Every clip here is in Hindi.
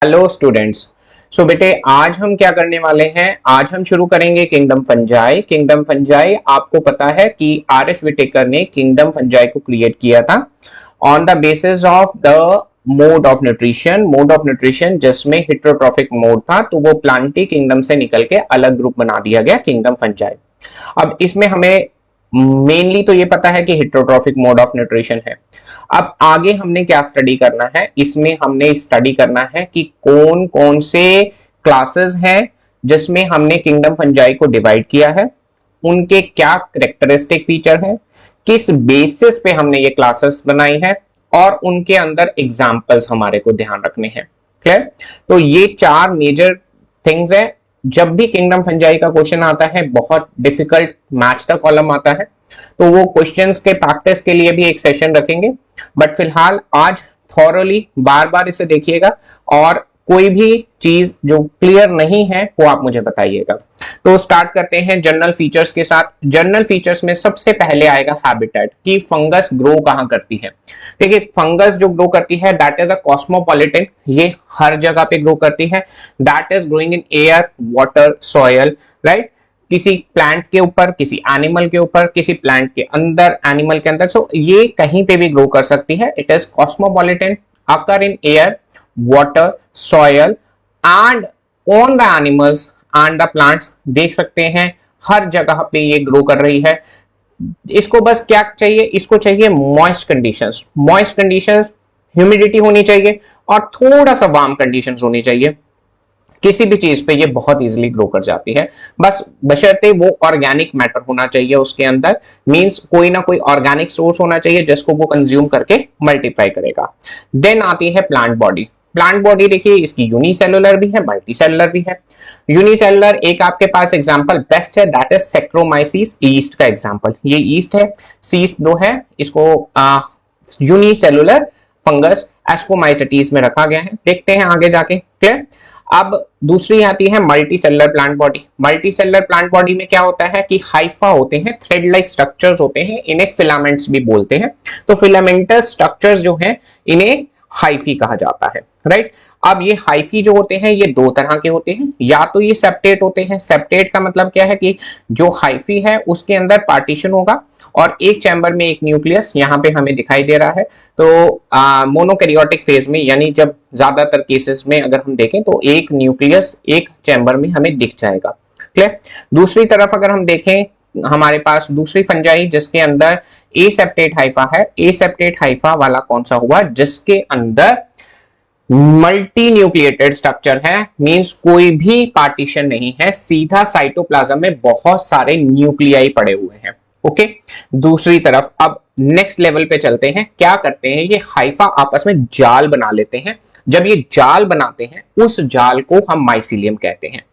Hello students. सो बेटे आज हम क्या करने वाले हैं, आज हम शुरू करेंगे किंगडम फंजाई। किंगडम फंजाई आपको पता है कि आर.एच. विटेकर ने किंगडम फंजाई को क्रिएट किया था on the basis of the mode of nutrition जिसमें हेटेरोट्रॉफिक मोड था, तो वो प्लांटी किंगडम से निकल के अलग ग्रुप बना दिया गया किंगडम फंजाई। अब इसमें हमें मेनली तो ये पता है कि हेटेरोट्रॉफिक मोड ऑफ न्यूट्रिशन है। अब आगे हमने क्या स्टडी करना है, इसमें हमने स्टडी करना है कि कौन कौन से क्लासेस हैं जिसमें हमने किंगडम फंजाई को डिवाइड किया है, उनके क्या करेक्टरिस्टिक फीचर हैं, किस बेसिस पे हमने ये क्लासेस बनाई है और उनके अंदर एग्जाम्पल्स हमारे को ध्यान रखने हैं। क्लियर? तो ये चार मेजर थिंग्स है। जब भी किंगडम फंजाई का क्वेश्चन आता है, बहुत डिफिकल्ट मैच द कॉलम आता है, तो वो क्वेश्चंस के प्रैक्टिस के लिए भी एक सेशन रखेंगे। बट फिलहाल आज थॉरली बार बार इसे देखिएगा और कोई भी चीज जो क्लियर नहीं है वो आप मुझे बताइएगा। तो स्टार्ट करते हैं जनरल फीचर्स के साथ। जनरल फीचर्स में सबसे पहले आएगा हैबिटेट, कि फंगस ग्रो कहां करती है। देखिए, फंगस जो ग्रो करती है दैट इज अ कॉस्मोपॉलिटन, ये हर जगह पे ग्रो करती है। That is growing in air, water, soil, right. किसी प्लांट के ऊपर, किसी एनिमल के ऊपर, किसी प्लांट के अंदर, एनिमल के अंदर, सो ये कहीं पे भी ग्रो कर सकती है। It is cosmopolitan, occur in air, water, soil and on the animals and the plants. देख सकते हैं हर जगह पे ये ग्रो कर रही है। इसको बस क्या चाहिए, इसको चाहिए moist conditions. Moist conditions, humidity होनी चाहिए और थोड़ा सा वार्म कंडीशंस होनी चाहिए। किसी भी चीज पे ये बहुत इजीली ग्रो कर जाती है, बस बशर्ते वो ऑर्गेनिक मैटर होना चाहिए उसके अंदर। मींस कोई ना कोई ऑर्गेनिक सोर्स होना चाहिए जिसको वो कंज्यूम करके मल्टीप्लाई करेगा। देन आती है प्लांट बॉडी। प्लांट बॉडी देखिए, इसकी यूनिसेलुलर भी है, मल्टीसेलुलर भी है। यूनिसेलुलर एक आपके पास एग्जांपल बेस्ट है, दैट इज सेक्रोमाइसिस, ईस्ट का एग्जांपल। ये ईस्ट है, सीस्ट जो है इसको यूनिसेलुलर फंगस एस्कोमाइसिटीज में रखा गया है। देखते हैं आगे जाके। क्लियर? अब दूसरी आती है multi cellular plant body. Multi cellular plant body में क्या होता है कि हाइफा होते हैं, थ्रेड लाइक स्ट्रक्चर्स होते हैं, इन्हें फिलामेंट्स भी बोलते हैं। तो फिलामेंटस स्ट्रक्चर्स जो हैं इन्हें हाइफी कहा जाता है, राइट। अब ये हाइफी जो होते हैं ये दो तरह के होते हैं, या तो ये सेप्टेट होते हैं। सेप्टेट का मतलब क्या है कि जो हाइफी है उसके अंदर पार्टीशन होगा और एक चैम्बर में एक न्यूक्लियस यहाँ पे हमें दिखाई दे रहा है। तो मोनोकैरियोटिक फेज में, यानी जब ज्यादातर केसेस में अगर हम देखें तो एक न्यूक्लियस एक चैम्बर में हमें दिख जाएगा। क्लियर? दूसरी तरफ अगर हम देखें, हमारे पास दूसरी फंजाई जिसके अंदर एसेप्टेट हाइफा है। एसेप्टेट हाइफा वाला कौन सा हुआ, जिसके अंदर मल्टी न्यूक्लिएटेड स्ट्रक्चर है, मींस कोई भी पार्टीशन नहीं है, सीधा साइटोप्लाज्म में बहुत सारे न्यूक्लियाई पड़े हुए हैं। ओके, दूसरी तरफ अब नेक्स्ट लेवल पे चलते हैं। क्या करते हैं, ये हाइफा आपस में जाल बना लेते हैं। जब ये जाल बनाते हैं उस जाल को हम माइसीलियम कहते हैं।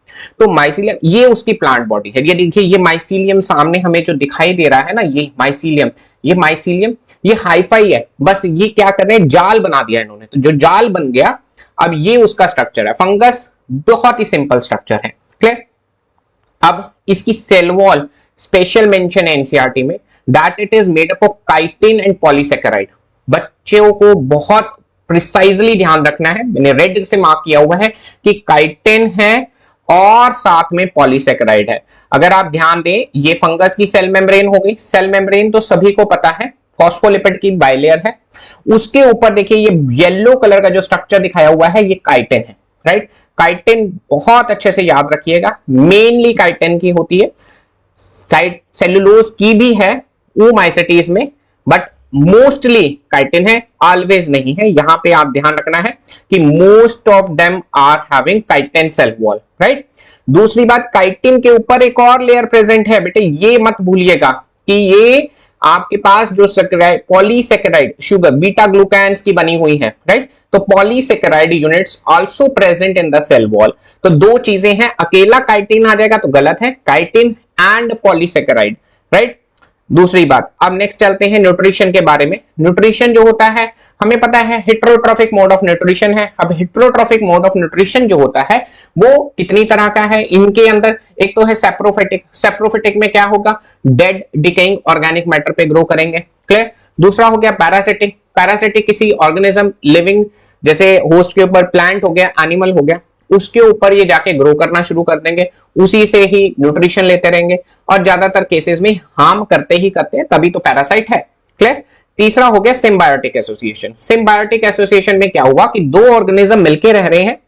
तो माइसीलियम ये उसकी प्लांट बॉडी है। ये देखिए, ये माइसीलियम सामने हमें जो दिखाई दे रहा है ना, ये माइसीलियम ये हाइफाई है। बस ये क्या कर रहे हैं, जाल बना दिया इन्होंने। तो जो जाल बन गया, अब ये उसका स्ट्रक्चर है। फंगस बहुत ही सिंपल स्ट्रक्चर है। क्लियर? अब इसकी सेल वॉल स्पेशल मेंशन है एनसीईआरटी में, that it is made up of chitin and polysaccharide. बच्चों को बहुत प्रिसाइजली ध्यान रखना है, मैंने रेड से मार्क किया हुआ है कि काइटिन है और साथ में पॉलीसेकेराइड है। अगर आप ध्यान दें, ये फंगस की सेल मेम्ब्रेन हो गई। सेल मेम्ब्रेन तो सभी को पता है, फॉस्फोलिपिड की बाइलेयर है। उसके ऊपर देखिए ये येलो कलर का जो स्ट्रक्चर दिखाया हुआ है, ये काइटिन है, राइट। काइटिन बहुत अच्छे से याद रखिएगा, मेनली काइटिन की होती है। सेलुलोज की भी है ओमाइसिटीज में, बट मोस्टली काइटिन है, ऑलवेज नहीं है। यहां पे आप ध्यान रखना है कि most of them are having chitin cell wall, right. दूसरी बात, काइटिन के ऊपर एक और लेयर प्रेजेंट है बेटे, ये मत भूलिएगा कि ये आपके पास जो पॉलीसेकेराइड शुगर बीटा ग्लूकान्स की बनी हुई है, राइट। तो polysaccharide units also present in the cell wall. तो दो चीजें हैं, अकेला काइटिन आ जाएगा तो गलत है, काइटिन एंड पॉलीसेकेराइड, राइट। दूसरी बात, अब नेक्स्ट चलते हैं न्यूट्रिशन के बारे में। न्यूट्रिशन जो होता है हमें पता है हेटेरोट्रॉफिक मोड ऑफ न्यूट्रिशन है। अब हेटेरोट्रॉफिक मोड ऑफ न्यूट्रिशन जो होता है वो कितनी तरह का है, इनके अंदर एक तो है सैप्रोफिटिक। सैप्रोफिटिक में क्या होगा, डेड डिकेइंग ऑर्गेनिक मैटर पे ग्रो करेंगे। क्लियर? दूसरा हो गया पैरासिटिक। पैरासिटिक किसी ऑर्गेनिज्म लिविंग जैसे होस्ट के ऊपर प्लांट हो गया, एनिमल हो गया, उसके ऊपर ये जाके ग्रो करना शुरू कर देंगे, उसी से ही न्यूट्रिशन लेते रहेंगे और ज्यादातर केसेस में हार्म करते ही करते हैं, तभी तो पैरासाइट है। क्लियर। तीसरा हो गया सिम्बायोटिक एसोसिएशन। सिम्बायोटिक एसोसिएशन में क्या हुआ कि दो ऑर्गेनिज्म मिलके रह रहे हैं,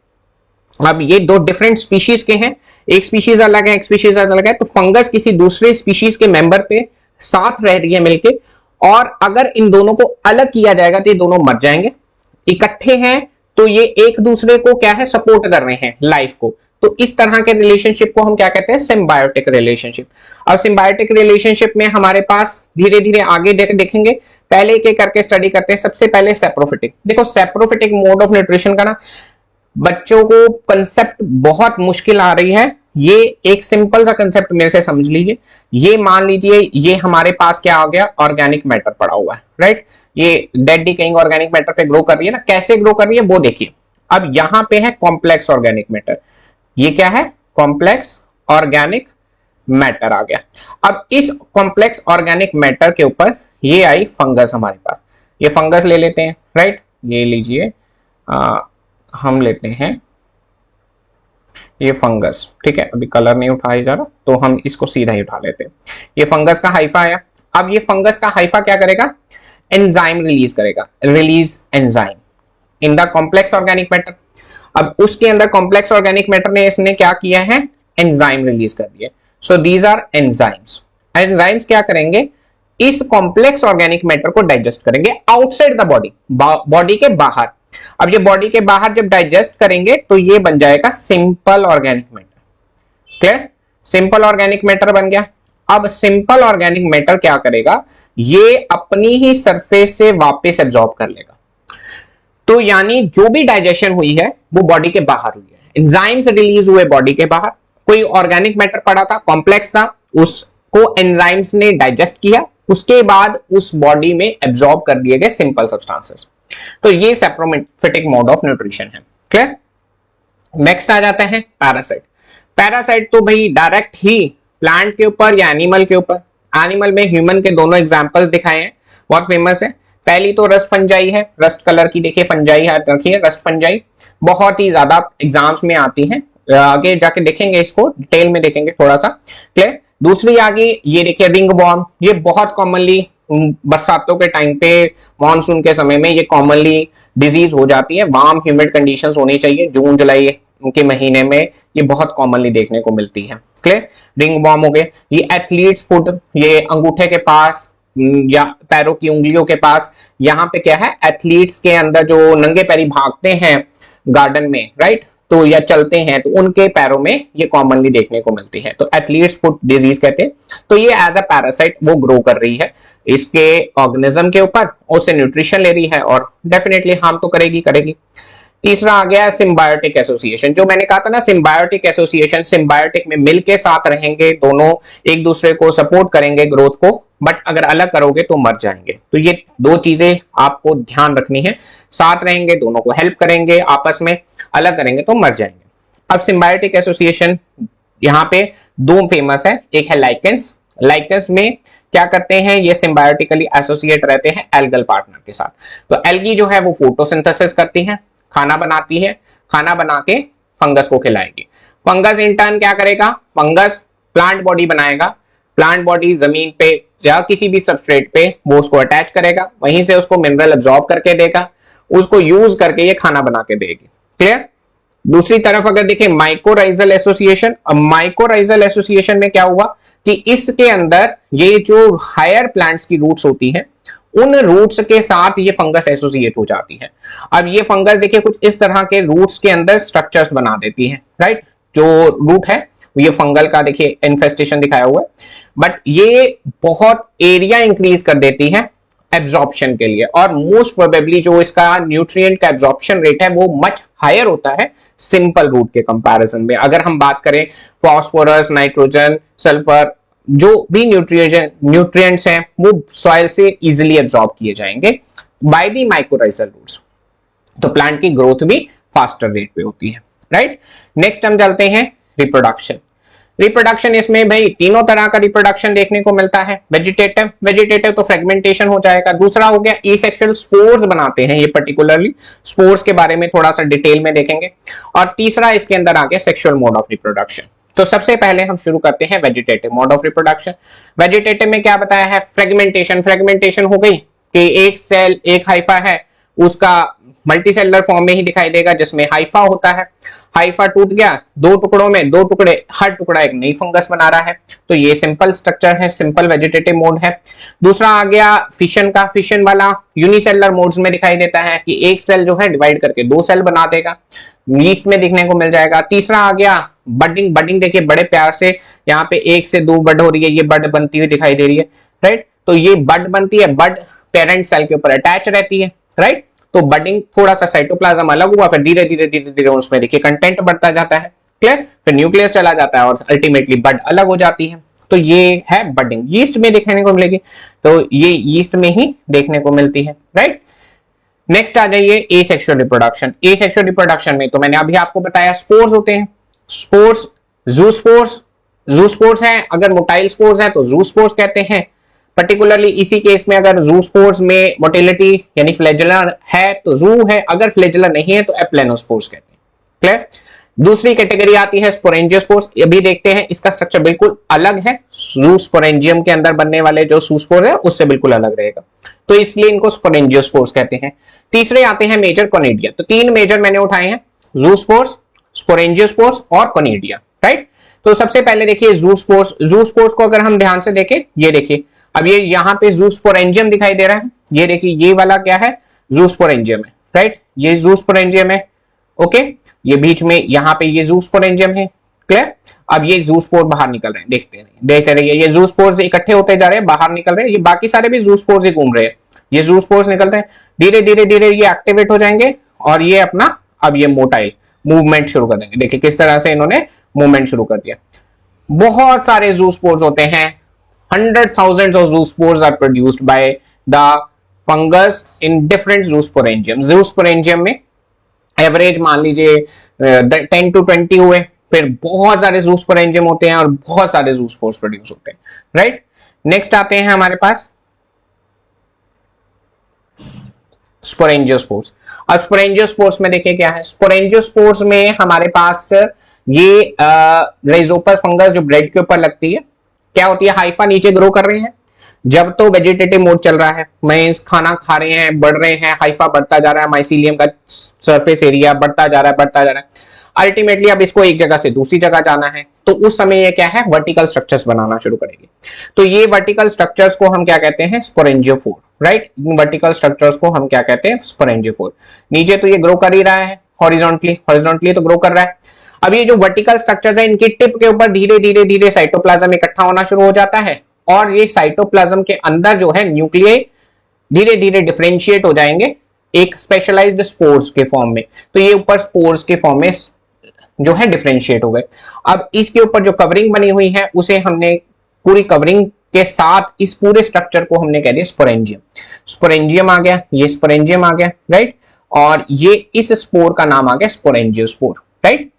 अब ये दो डिफरेंट स्पीशीज के हैं, एक स्पीशीज अलग है, एक स्पीशीज अलग है, तो फंगस किसी दूसरे स्पीशीज के मेंबर पे साथ रह रही है मिलके, और अगर इन दोनों को अलग किया जाएगा तो ये दोनों मर जाएंगे। इकट्ठे हैं तो ये एक दूसरे को क्या है, सपोर्ट कर रहे हैं लाइफ को, तो इस तरह के रिलेशनशिप को हम क्या कहते हैं, सिम्बायोटिक रिलेशनशिप। और सिम्बायोटिक रिलेशनशिप में हमारे पास धीरे धीरे आगे देखेंगे, पहले एक एक करके स्टडी करते हैं। सबसे पहले सेप्रोफिटिक। देखो सेप्रोफिटिक मोड ऑफ न्यूट्रिशन का ना बच्चों को कंसेप्ट बहुत मुश्किल आ रही है, ये एक सिंपल सा कंसेप्ट मेरे से समझ लीजिए। ये मान लीजिए ये हमारे पास क्या आ गया, ऑर्गेनिक मैटर पड़ा हुआ है, राइट। ये डेड डिकेइंग ऑर्गेनिक मैटर पे ग्रो कर रही है ना, कैसे ग्रो कर रही है वो देखिए। अब यहां पे है कॉम्प्लेक्स ऑर्गेनिक मैटर, ये क्या है, कॉम्प्लेक्स ऑर्गेनिक मैटर आ गया। अब इस कॉम्प्लेक्स ऑर्गेनिक मैटर के ऊपर ये आई फंगस हमारे पास, ये फंगस ले लेते हैं, राइट। ये लीजिए, हम लेते हैं ये फंगस, ठीक है, अभी कलर नहीं उठाया जा रहा तो हम इसको सीधा ही उठा लेते हैं। ये फंगस का हाइफा आया। अब ये फंगस का हाइफा क्या करेगा, एंजाइम रिलीज करेगा, release enzyme in the complex organic matter. अब उसके अंदर कॉम्प्लेक्स ऑर्गेनिक मैटर ने इसने क्या किया है, एंजाइम रिलीज कर दिए। So these are enzymes. Enzymes क्या करेंगे, इस कॉम्प्लेक्स ऑर्गेनिक मैटर को डाइजेस्ट करेंगे आउटसाइड द बॉडी, बॉडी के बाहर। अब ये बॉडी के बाहर जब डाइजेस्ट करेंगे तो ये बन जाएगा simple organic matter. Clear, simple organic matter बन गया। अब सिंपल ऑर्गेनिक मैटर क्या करेगा, ये अपनी ही सरफेस से वापस एब्जॉर्ब कर लेगा। तो यानी जो भी डाइजेशन हुई है वो बॉडी के बाहर हुई है, एंजाइम्स रिलीज हुए बॉडी के बाहर। कोई ऑर्गेनिक मैटर पड़ा था, कॉम्प्लेक्स था, उसको एंजाइम्स ने डाइजेस्ट किया, उसके बाद उस बॉडी में एब्जॉर्ब कर दिए गए सिंपल सब्सटेंसेस। तो ये सेप्रोफिटिक मोड ऑफ न्यूट्रिशन है। क्लियर। नेक्स्ट आ जाता है पैरासाइट। पैरासाइट तो भाई डायरेक्ट ही प्लांट के ऊपर या एनिमल के ऊपर, एनिमल में ह्यूमन के दोनों एग्जांपल्स दिखाए हैं, बहुत फेमस है। पहली तो रस्ट फंजाई है, रस्ट कलर की देखिए फंजाई हाथ रखिए, रस्ट फंजाई बहुत ही ज्यादा एग्जाम्स में आती है, आगे जाके देखेंगे, इसको डिटेल में देखेंगे थोड़ा सा। क्लियर। दूसरी आगे ये देखिए रिंग वॉर्म, ये बहुत कॉमनली बरसातों के टाइम पे, मानसून के समय में ये कॉमनली डिजीज हो जाती है। वार्म ह्यूमिड कंडीशंस होनी चाहिए, जून जुलाई के महीने में ये बहुत कॉमनली देखने को मिलती है। क्लियर। रिंग वॉर्म हो गए। ये एथलीट्स फुट, ये अंगूठे के पास या पैरों की उंगलियों के पास, यहाँ पे क्या है, एथलीट्स के अंदर जो नंगे पैरी भागते हैं गार्डन में, राइट, तो या चलते हैं तो उनके पैरों में ये कॉमनली देखने को मिलती है, तो एथलीट्स फुट डिजीज कहते हैं। तो ये एज अ पैरासाइट वो ग्रो कर रही है इसके ऑर्गेनिज्म के ऊपर, उससे न्यूट्रिशन ले रही है और डेफिनेटली हार्म तो करेगी करेगी। तीसरा आ गया सिम्बायोटिक एसोसिएशन। जो मैंने कहा था ना, सिम्बायोटिक एसोसिएशन, सिम्बायोटिक में मिलके साथ रहेंगे, दोनों एक दूसरे को सपोर्ट करेंगे ग्रोथ को, बट अगर अलग करोगे तो मर जाएंगे। तो ये दो चीजें आपको ध्यान रखनी है, साथ रहेंगे, दोनों को हेल्प करेंगे आपस में, अलग करेंगे तो मर जाएंगे। अब सिम्बायोटिक एसोसिएशन यहाँ पे दो फेमस है, एक है लाइकेंस। लाइकेंस में क्या करते हैं, ये सिम्बायोटिकली एसोसिएट रहते हैं एल्गल पार्टनर के साथ। तो एल्गी जो है वो फोटोसिंथेसिस करती है, खाना बनाती है, खाना बना के फंगस को खिलाएगी। फंगस इन टर्न क्या करेगा, फंगस प्लांट बॉडी बनाएगा, प्लांट बॉडी जमीन पे या किसी भी सबस्ट्रेट पे वो उसको अटैच करेगा, वहीं से उसको मिनरल एब्जॉर्ब करके देगा, उसको यूज करके ये खाना बना के देगी। क्लियर। दूसरी तरफ अगर देखें माइकोराइजल एसोसिएशन, अब माइकोराइजल एसोसिएशन में क्या हुआ कि इसके अंदर ये जो हायर प्लांट्स की रूट्स होती हैं, उन रूट्स के साथ ये फंगस एसोसिएट हो जाती है। अब ये फंगस देखिए कुछ इस तरह के रूट्स के अंदर स्ट्रक्चर्स बना देती है, राइट। जो रूट है ये फंगल का देखिए इन्फेस्टेशन दिखाया हुआ है, बट ये बहुत एरिया इंक्रीज कर देती है एब्जॉर्प्शन के लिए, और मोस्ट प्रोबेबली जो इसका न्यूट्रिएंट का एब्जॉर्प्शन रेट है वो मच हायर होता है सिंपल रूट के कंपैरिजन में। अगर हम बात करें फॉस्फोरस, नाइट्रोजन, सल्फर, जो भी न्यूट्रिएंट्स हैं वो सॉइल से इजीली एब्जॉर्ब किए जाएंगे बाय द माइकोराइजल रूट्स, तो प्लांट की ग्रोथ भी फास्टर रेट पे होती है, राइट। नेक्स्ट हम चलते हैं रिप्रोडक्शन। रिप्रोडक्शन इसमें भाई तीनों तरह का रिप्रोडक्शन देखने को मिलता है। वेजिटेटिव, वेजिटेटिव तो फ्रेगमेंटेशन हो जाएगा। दूसरा हो गया एसेक्सुअल, स्पोर्स बनाते हैं ये, पर्टिकुलरली स्पोर्स के बारे में थोड़ा सा डिटेल में देखेंगे। और तीसरा इसके अंदर आ गया सेक्सुअल मोड ऑफ रिप्रोडक्शन। तो सबसे पहले हम शुरू करते हैं vegetative mode of reproduction. Vegetative में क्या बताया है? फ्रेगमेंटेशन। फ्रेगमेंटेशन हो गई कि एक सेल, एक हाइफा है, उसका मल्टीसेलुलर फॉर्म में ही दिखाई देगा जिसमें हाइफा होता है। हाइफा टूट गया दो टुकड़ों में, दो टुकड़े, हर टुकड़ा एक नई फंगस बना रहा है। तो ये सिंपल स्ट्रक्चर है, सिंपल वेजिटेटिव मोड है। दूसरा आ गया फिशन का। फिशन वाला यूनिसेलुलर मोड्स में दिखाई देता है कि एक सेल जो है डिवाइड करके दो सेल बना देगा, ईस्ट में देखने को मिल जाएगा। तीसरा आ गया बडिंग। बडिंग देखिए बड़े प्यार से यहाँ पे एक से दो बड हो रही है, ये बड बनती हुई दिखाई दे रही है, राइट। तो ये बड बनती है, बड पेरेंट सेल के ऊपर अटैच रहती है, राइट। तो बडिंग थोड़ा सा साइटोप्लाज्म अलग हुआ, फिर धीरे धीरे धीरे धीरे उसमें देखिए कंटेंट बढ़ता जाता है, क्लियर। फिर न्यूक्लियस चला जाता है और अल्टीमेटली बड अलग हो जाती है। तो ये है बडिंग, यीस्ट में देखने को मिलेगी, तो ये यीस्ट में ही देखने को मिलती है, राइट। नेक्स्ट आ जाइए एसेक्सुअल रिप्रोडक्शन। एसेक्सुअल रिप्रोडक्शन में तो मैंने अभी आपको बताया स्पोर्स होते हैं। स्पोर्स, ज़ूस्पोर्स, ज़ूस्पोर्स है, अगर मोटाइल स्पोर्स है तो ज़ूस्पोर्स कहते हैं। पर्टिकुलरली इसी केस में अगर ज़ूस्पोर्स में मोटिलिटी यानी फ्लैजेलर है तो ज़ू है, अगर फ्लैजेलर नहीं है तो एप्लेनोस्पोर्स कहते हैं, क्लियर। दूसरी कैटेगरी आती है स्पोरेंजियोस्पोर्स। अभी देखते हैं, इसका स्ट्रक्चर बिल्कुल अलग है। ज़ूस्पोरेंजियम के अंदर बनने वाले जो ज़ूस्पोर है उससे बिल्कुल अलग रहेगा, तो इसलिए इनको स्पोरेंजियोस्पोर्स कहते हैं। तीसरे आते हैं मेजर कोनिडिया। तो तीन मेजर मैंने उठाए हैं, ज़ूस्पोर्स, स्पोरेंजियोस्पोर्स और कोनिडिया, राइट। तो सबसे पहले देखिए ज़ूस्पोर्स। ज़ूस्पोर्स को अगर हम ध्यान से देखें, ये देखिए, अब ये यहाँ पे ज़ूस्पोरेंजियम दिखाई दे रहा है, ये देखिए ये वाला क्या है? ज़ूस्पोरेंजियम है, राइट। ये ज़ूस्पोरेंजियम है, ओके। ये बीच में यहाँ पे ये ज़ूस्पोरेंजियम है, क्लियर। अब ये ज़ूस्पोर बाहर निकल रहे हैं, देखते रहिए, ये ज़ूस्पोर्स इकट्ठे होते जा रहे हैं, बाहर निकल रहे हैं। ये बाकी सारे भी ज़ूस्पोर्स ही घूम रहे हैं, ये ज़ूस्पोर्स निकलते हैं, धीरे धीरे धीरे ये एक्टिवेट हो जाएंगे और ये अपना अब ये मोटाइल मूवमेंट शुरू कर देंगे। देखिए किस तरह से इन्होंने मूवमेंट शुरू कर दिया। बहुत सारे ज़ूस्पोर्स होते हैं, 100,000 of zoospores are produced by the fungus in different zoosporangium। zoosporangium में एवरेज मान लीजिए 10 to 20 हुए, फिर बहुत सारे zoosporangium होते हैं और बहुत सारे zoospores प्रोड्यूस होते हैं, राइट। नेक्स्ट आते हैं हमारे पास स्पोरेंजियोस्पोर्स। अब स्पोरेंजियोस्पोर्स में देखिए क्या है। स्पोरेंजियोस्पोर्स में हमारे पास ये राइजोपस फंगस जो ब्रेड के ऊपर लगती है, क्या होती है? हाइफा नीचे ग्रो कर रहे हैं, जब तो वेजिटेटिव मोड चल रहा है, माइस खाना खा रहे हैं, बढ़ रहे हैं, हाइफा बढ़ता जा रहा है, माइसीलियम का सरफेस एरिया बढ़ता जा रहा है, बढ़ता जा रहा है। अल्टीमेटली अब इसको एक जगह से दूसरी जगह जाना है, तो उस समय ये क्या है? वर्टिकल स्ट्रक्चर्स बनाना शुरू करेगी। तो ये वर्टिकल स्ट्रक्चर्स को हम क्या कहते हैं? Sporangiophore, right. वर्टिकल स्ट्रक्चर्स को हम क्या कहते हैं? स्पोरेंजियोफोर। नीचे तो ये ग्रो कर ही रहा है, हॉरिजॉन्टली तो ग्रो कर रहा है। अब ये जो वर्टिकल स्ट्रक्चर्स है, इनकी टिप के ऊपर धीरे धीरे धीरे साइटोप्लाज्म इकट्ठा होना शुरू हो जाता है और ये साइटोप्लाज्म के अंदर जो है न्यूक्लियस धीरे धीरे डिफरेंशिएट हो जाएंगे एक स्पेशलाइज्ड स्पोर्स के फॉर्म में। तो ये ऊपर स्पोर्स के फॉर्म में जो है डिफरेंशिएट हो गए। अब इसके ऊपर जो कवरिंग बनी हुई है उसे हमने पूरी कवरिंग के साथ इस पूरे स्ट्रक्चर को हमने कह दिया स्पोरेंजियम। स्पोरेंजियम आ गया, ये स्पोरेंजियम आ गया, राइट। और ये इस स्पोर का नाम आ गया स्पोरेंजियोस्पोर, राइट।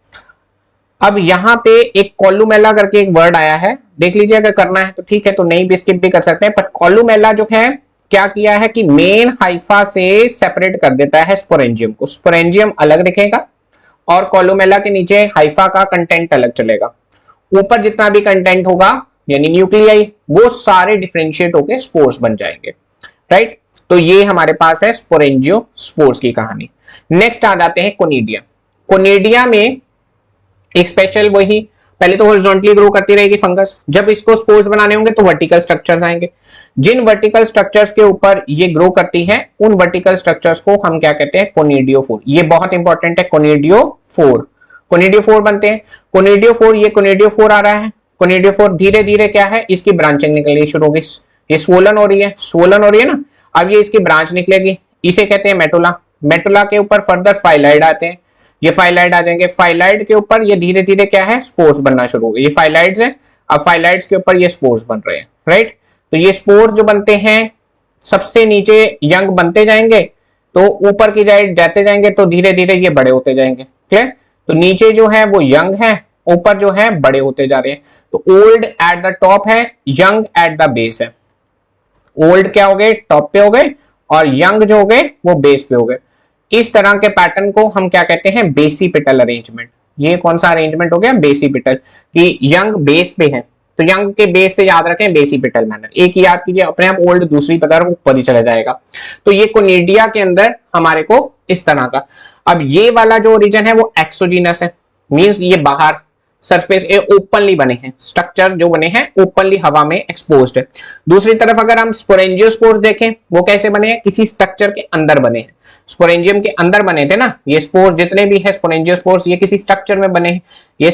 अब यहाँ पे एक कोलुमेला करके एक वर्ड आया है, देख लीजिए, अगर करना है तो ठीक है, तो नहीं भी स्किप भी कर सकते हैं। पर कोलुमेला जो है क्या किया है कि मेन हाइफा से सेपरेट कर देता है स्पोरेंजियम को। स्पोरेंजियम अलग दिखेगा और कोलुमेला के नीचे हाइफा का कंटेंट अलग चलेगा। ऊपर जितना भी कंटेंट होगा यानी न्यूक्लियाई, वो सारे डिफरेंशिएट होकर स्पोर्स बन जाएंगे, राइट। तो ये हमारे पास है स्पोरेंजियोस्पोर्स की कहानी। नेक्स्ट आ जाते हैं कोनिडिया। कोनिडिया में एक स्पेशल, वही पहले तो हॉरिजॉन्टली ग्रो करती रहेगी फंगस, जब इसको स्पोर्स बनाने होंगे तो वर्टिकल स्ट्रक्चर्स आएंगे। जिन वर्टिकल स्ट्रक्चर्स के ऊपर ये ग्रो करती है उन वर्टिकल स्ट्रक्चर्स को हम क्या कहते हैं? कोनिडियोफोर। ये बहुत इंपॉर्टेंट है, कोनिडियोफोर। कोनिडियोफोर बनते हैं। कोनिडियोफोर, ये कोनिडियोफोर आ रहा है। कोनिडियोफोर धीरे धीरे क्या है? इसकी ब्रांचिंग निकलनी शुरू होगी। ये स्वोलन हो रही है, स्वोलन हो रही है ना, अब ये इसकी ब्रांच निकलेगी, इसे कहते हैं मेटुला। मेटुला के ऊपर फर्दर फाइलाइड आते हैं, ये फाइलाइड आ जाएंगे। फाइलाइड के ऊपर ये धीरे धीरे क्या है? स्पोर्स बनना शुरू हो गए। ये फाइलाइड्स हैं, अब फाइलाइड्स के ऊपर ये स्पोर्स बन रहे हैं, राइट। तो ये स्पोर्स जो बनते हैं सबसे नीचे यंग बनते जाएंगे, तो ऊपर की साइड जाते जाएंगे तो धीरे धीरे ये बड़े होते जाएंगे, क्लियर। तो नीचे जो है वो यंग है ऊपर जो है बड़े होते जा रहे हैं। तो ओल्ड एट द टॉप है, यंग एट द बेस है। ओल्ड क्या हो गए, टॉप पे हो गए, और यंग जो हो गए वो बेस पे हो गए। इस तरह के पैटर्न को हम क्या कहते हैं, बेसिपिटल अरेंजमेंट। ये कौन सा अरेंजमेंट हो गया, बेसिपिटल, कि यंग बेस पे है, तो यंग के बेस से याद रखें बेसिपिटल मैनर। एक ही याद कीजिए, अपने आप ओल्ड दूसरी तरफ ऊपर ही चला जाएगा। तो ये कोनिडिया के अंदर हमारे को इस तरह का। अब ये वाला जो रीजन है वो एक्सोजीनस है, मींस ये बाहर सरफेस ओपनली बने हैं, स्ट्रक्चर जो बने हैं ओपनली हवा में एक्सपोज्ड है। दूसरी तरफ अगर हम स्पोरेंजियोस्पोर्स देखें, वो कैसे बने हैं, किसी स्ट्रक्चर के अंदर बने हैं। स्पोरेंजियम के अंदर बने थे ना ये स्पोर्स, जितने भी है स्पोरेंजियोस्पोर्स, ये किसी स्ट्रक्चर में बने हैं। ये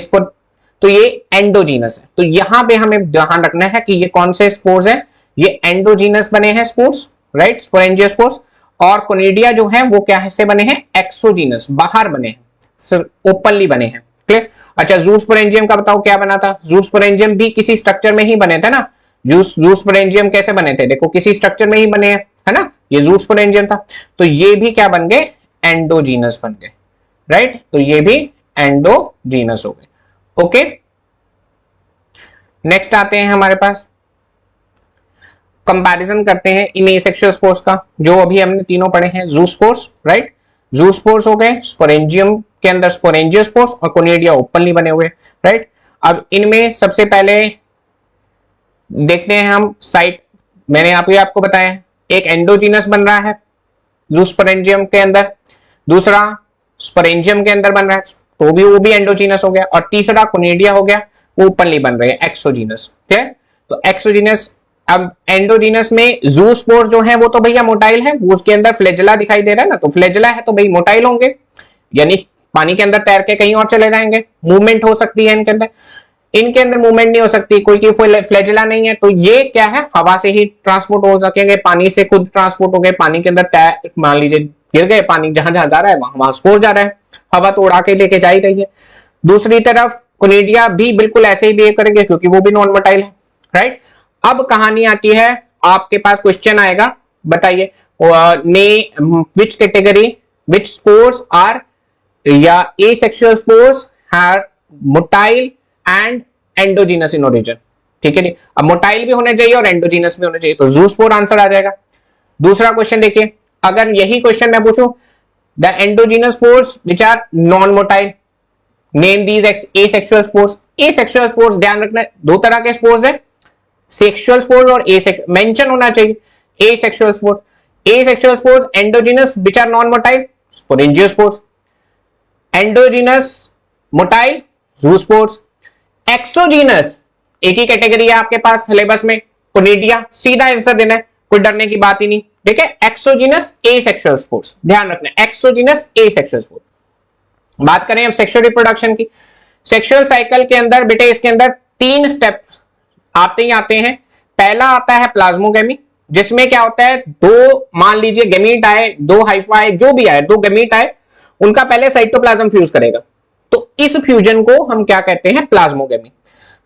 तो ये एंडोजीनस है। तो यहां पे हमें ध्यान रखना है कि ये कौन से स्पोर्स है, ये एंडोजीनस बने हैं स्पोर्स, राइट, स्पोरेंजियोस्पोर्स। और कोनिडिया जो है वो क्या से बने हैं, एक्सोजीनस, बाहर बने हैं, ओपनली बने हैं। क्लियर। अच्छा, ज़ूस्पोरेंजियम का बताओ क्या बना था, ज़ूस्पोरेंजियम भी किसी स्ट्रक्चर में ही बने थे ना। ज़ूस्पोरेंजियम कैसे बने थे, देखो किसी स्ट्रक्चर में ही बने हैं, है ना, ये ज़ूस्पोरेंजियम था। तो ये भी क्या बन गए, एंडोजीनस बन गए, राइट। तो ये भी एंडोजीनस हो गए। ओके, नेक्स्ट आते हैं हमारे पास, कंपैरिजन करते हैं इन एसेक्सुअल स्पोर्स का, जो अभी हमने तीनों पढ़े हैं। ज़ूस्पोर्स, राइट, ज़ूस्पोर्स हो गए, स्पोरेंजियम के अंदर स्पोरेंजियोस्पोर्स, और कोनिडिया ओपनली बने हुए, राइट। अब इनमें सबसे पहले देखते हैं हम साइट, मैंने आपको बताया एक एंडोजीनस बन रहा है ज़ूस्पोरेंजियम के अंदर, दूसरा स्पोरेंजियम के अंदर बन रहा है, तो भी वो भी एंडोजीनस हो गया, और तीसरा कोनिडिया हो गया, वो ओपनली बन रहे हैं, एक्सोजीनस। ठीक है, तो एक्सोजीनस। अब एंडोजीनस में ज़ूस्पोर्स जो है वो तो भैया मोटाइल है, उसके अंदर फ्लैजेला दिखाई दे रहा है ना, तो फ्लैजेला है तो भाई मोटाइल होंगे, यानी पानी के अंदर तैर के कहीं और चले जाएंगे, मूवमेंट हो सकती है इनके अंदर। इनके अंदर मूवमेंट नहीं हो सकती, कोई फ्लैजेला नहीं है, तो ये क्या है, हवा से ही ट्रांसपोर्ट हो सकेंगे, पानी से खुद ट्रांसपोर्ट हो गए, पानी के अंदर तैर, मान लीजिए गिर गए, पानी जहां जहां जा रहा है वहां स्पोर्स जा रहा है, हवा तो उड़ा के लेके जा ही रही है। दूसरी तरफ कोनिडिया भी बिल्कुल ऐसे ही बिहेव करेंगे, क्योंकि वो भी नॉन मोटाइल है, राइट। अब कहानी आती है, आपके पास क्वेश्चन आएगा, बताइए ने which category, which spores are या asexual spores are motile and endogenous in origin. ठीक है जी, अब मोटाइल भी होने चाहिए और एंडोजीनस भी होने चाहिए, तो ज़ूस्पोर आंसर आ जाएगा। दूसरा क्वेश्चन देखिए, अगर यही क्वेश्चन मैं पूछूं, the endogenous spores which are non motile, name these asexual spores. Asexual spores ध्यान रखना, दो तरह के स्पोर्स है, सेक्सुअल स्पोर्स और एसेक्सुअल, मेंशन होना चाहिए asexual spores. Asexual spores endogenous which are non motile, sporangiospores. Endogenous motile, zoospores. Exogenous एक ही कैटेगरी है आपके पास सिलेबस में, कोनिडिया, सीधा आंसर देना है, कोई डरने की बात ही नहीं। ठीक है, एक्सोजीनस एसेक्सुअल स्पोर्स, ध्यान रखना, एक्सोजीनस एसेक्सुअल स्पोर्स। बात करें अब सेक्सुअल रिप्रोडक्शन की, सेक्सुअल साइकिल के अंदर बेटे इसके अंदर 3 स्टेप आते ही आते हैं। पहला आता है प्लाज्मोगेमी, जिसमें क्या होता है, दो मान लीजिए गैमीट आए, दो हाइफा आए, जो भी आए, दो गैमीट आए, उनका पहले साइटोप्लाज्म फ्यूज करेगा, तो इस फ्यूजन को हम क्या कहते हैं, प्लाज्मोगेमी।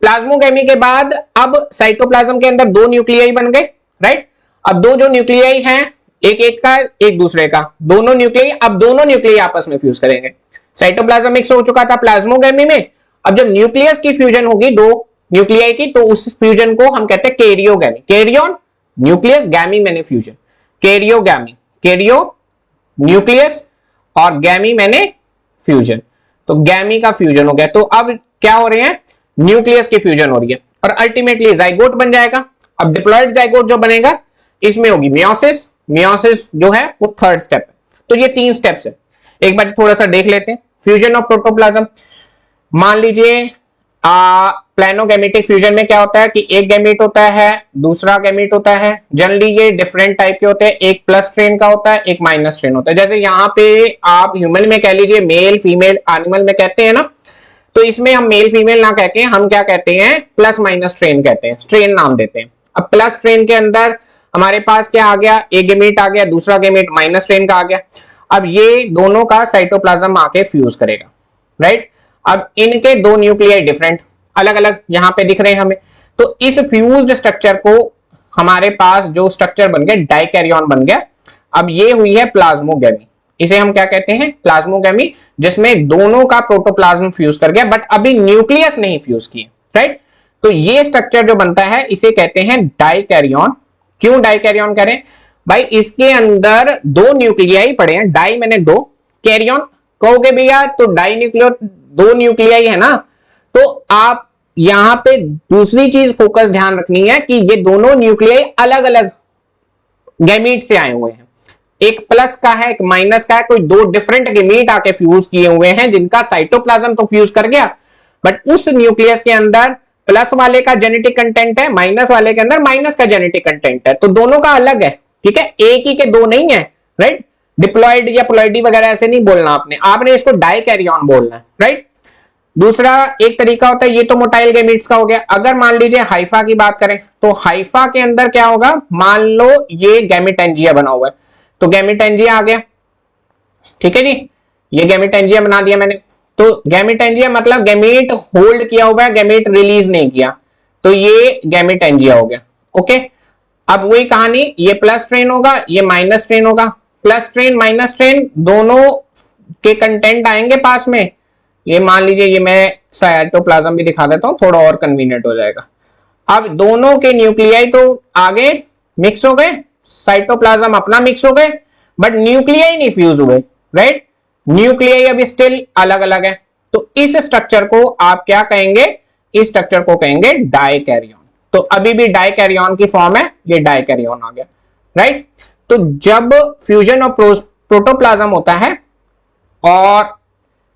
प्लाज्मोगेमी के बाद अब साइटोप्लाज्म के अंदर 2 न्यूक्लियाई बन गए, राइट। अब दो जो न्यूक्लियाई हैं, एक एक का एक दूसरे का, दोनों न्यूक्लियाई, अब दोनों न्यूक्लियाई आपस में फ्यूज करेंगे। साइटोप्लाज्म मिक्स हो चुका था प्लाज्मोगेमी में, अब जब न्यूक्लियस की फ्यूजन होगी दो न्यूक्लियाई की, तो उस फ्यूजन को हम कहते हैं कैरियोगेमी। कैरियन न्यूक्लियस, गैमी मैंने फ्यूजन, कैरियोगेमी, कैरियो न्यूक्लियस और गैमी मैंने फ्यूजन, तो गैमी का फ्यूजन हो गया। तो अब क्या हो रहे हैं, न्यूक्लियस की फ्यूजन हो रही है, और अल्टीमेटली जाइगोट बन जाएगा। अब डिप्लॉयड जाइगोट जो बनेगा, इसमें होगी मियोसिस, मियोसिस जो है वो 3rd स्टेप है। तो ये 3 स्टेप्स है, एक बार थोड़ा सा देख लेते हैं। फ्यूजन ऑफ प्रोटोप्लाज्म, मान लीजिए प्लेनोगेमेटिक फ्यूजन में क्या होता है कि एक गैमीट होता है, दूसरा गैमीट होता है। जनरली ये डिफरेंट टाइप के होते हैं, एक प्लस स्ट्रेन का होता है, एक माइनस स्ट्रेन होता है। जैसे यहाँ पे आप ह्यूमन में कह लीजिए मेल फीमेल, एनिमल में कहते हैं ना, तो इसमें हम मेल फीमेल ना कह के हम क्या कहते हैं, प्लस माइनस स्ट्रेन कहते हैं, स्ट्रेन नाम देते हैं। अब प्लस स्ट्रेन के अंदर हमारे पास क्या आ गया, एक गैमीट आ गया, दूसरा गैमीट माइनस स्ट्रेन का आ गया। अब ये दोनों का साइटोप्लाज्म आके फ्यूज करेगा, राइट। अब इनके 2 न्यूक्लियाई डिफरेंट, अलग अलग यहां पे दिख रहे हैं हमें, तो इस फ्यूज्ड स्ट्रक्चर को हमारे पास जो स्ट्रक्चर बन गया, डाइकैरियन बन गया। अब ये हुई है प्लाज्मोगेमी, इसे हम क्या कहते हैं, प्लाज्मोगेमी, जिसमें दोनों का प्रोटोप्लाज्म फ्यूज कर गया बट अभी न्यूक्लियस नहीं फ्यूज किए, राइट। तो ये स्ट्रक्चर जो बनता है इसे कहते हैं डाइकैरियन। क्यों डाइकैरियन करें भाई, इसके अंदर दो न्यूक्लियाई पड़े हैं, डाई मैंने दो, कैरियन कहोगे भैया तो डाई न्यूक्लियर दो न्यूक्लियाई है ना। तो आप यहां पे दूसरी चीज फोकस ध्यान रखनी है कि ये दोनों न्यूक्लियाई अलग अलग गैमीट से आए हुए हैं, एक प्लस का है एक माइनस का है, कोई दो डिफरेंट गैमीट आके फ्यूज किए हुए हैं जिनका साइटोप्लाज्म तो फ्यूज कर गया बट उस न्यूक्लियस के अंदर प्लस वाले का जेनेटिक कंटेंट है, माइनस वाले के अंदर माइनस का जेनेटिक कंटेंट है, तो दोनों का अलग है, ठीक है, एक ही के दो नहीं है, राइट। डिप्लॉइड या प्लॉइडी वगैरह ऐसे नहीं बोलना आपने, आपने इसको डाइकैरियन बोलना है, राइट। दूसरा एक तरीका होता है, ये तो मोटाइल गैमीट्स का हो गया। अगर मान लीजिए हाइफा की बात करें तो हाइफा के अंदर क्या होगा, मान लो ये गैमेटेंजिया बना हुआ है, तो गैमेटेंजिया आ गया, ठीक है जी, ये गैमेटेंजिया बना दिया मैंने। तो गैमेटेंजिया मतलब गैमीट होल्ड किया हुआ है, गैमीट रिलीज नहीं किया, तो ये गैमेटेंजिया हो गया, ओके। अब वही कहानी, ये प्लस स्ट्रेन होगा ये माइनस स्ट्रेन होगा, प्लस स्ट्रेन माइनस स्ट्रेन दोनों के कंटेंट आएंगे पास में। ये मान लीजिए ये मैं साइटोप्लाज्म भी दिखा देता हूं, थोड़ा और कन्वीनियंट हो जाएगा। अब दोनों के न्यूक्लियाई तो आगे मिक्स हो गए, साइटोप्लाज्म अपना मिक्स हो गए बट न्यूक्लियाई नहीं फ्यूज हुए, राइट। न्यूक्लियाई अभी स्टिल अलग अलग है, तो इस स्ट्रक्चर को आप क्या कहेंगे, इस स्ट्रक्चर को कहेंगे डाइकैरियन। तो अभी भी डाइकैरियन की फॉर्म है, ये डाइकैरियन आ गया, राइट। तो जब फ्यूजन ऑफ प्रोटोप्लाज्म होता है और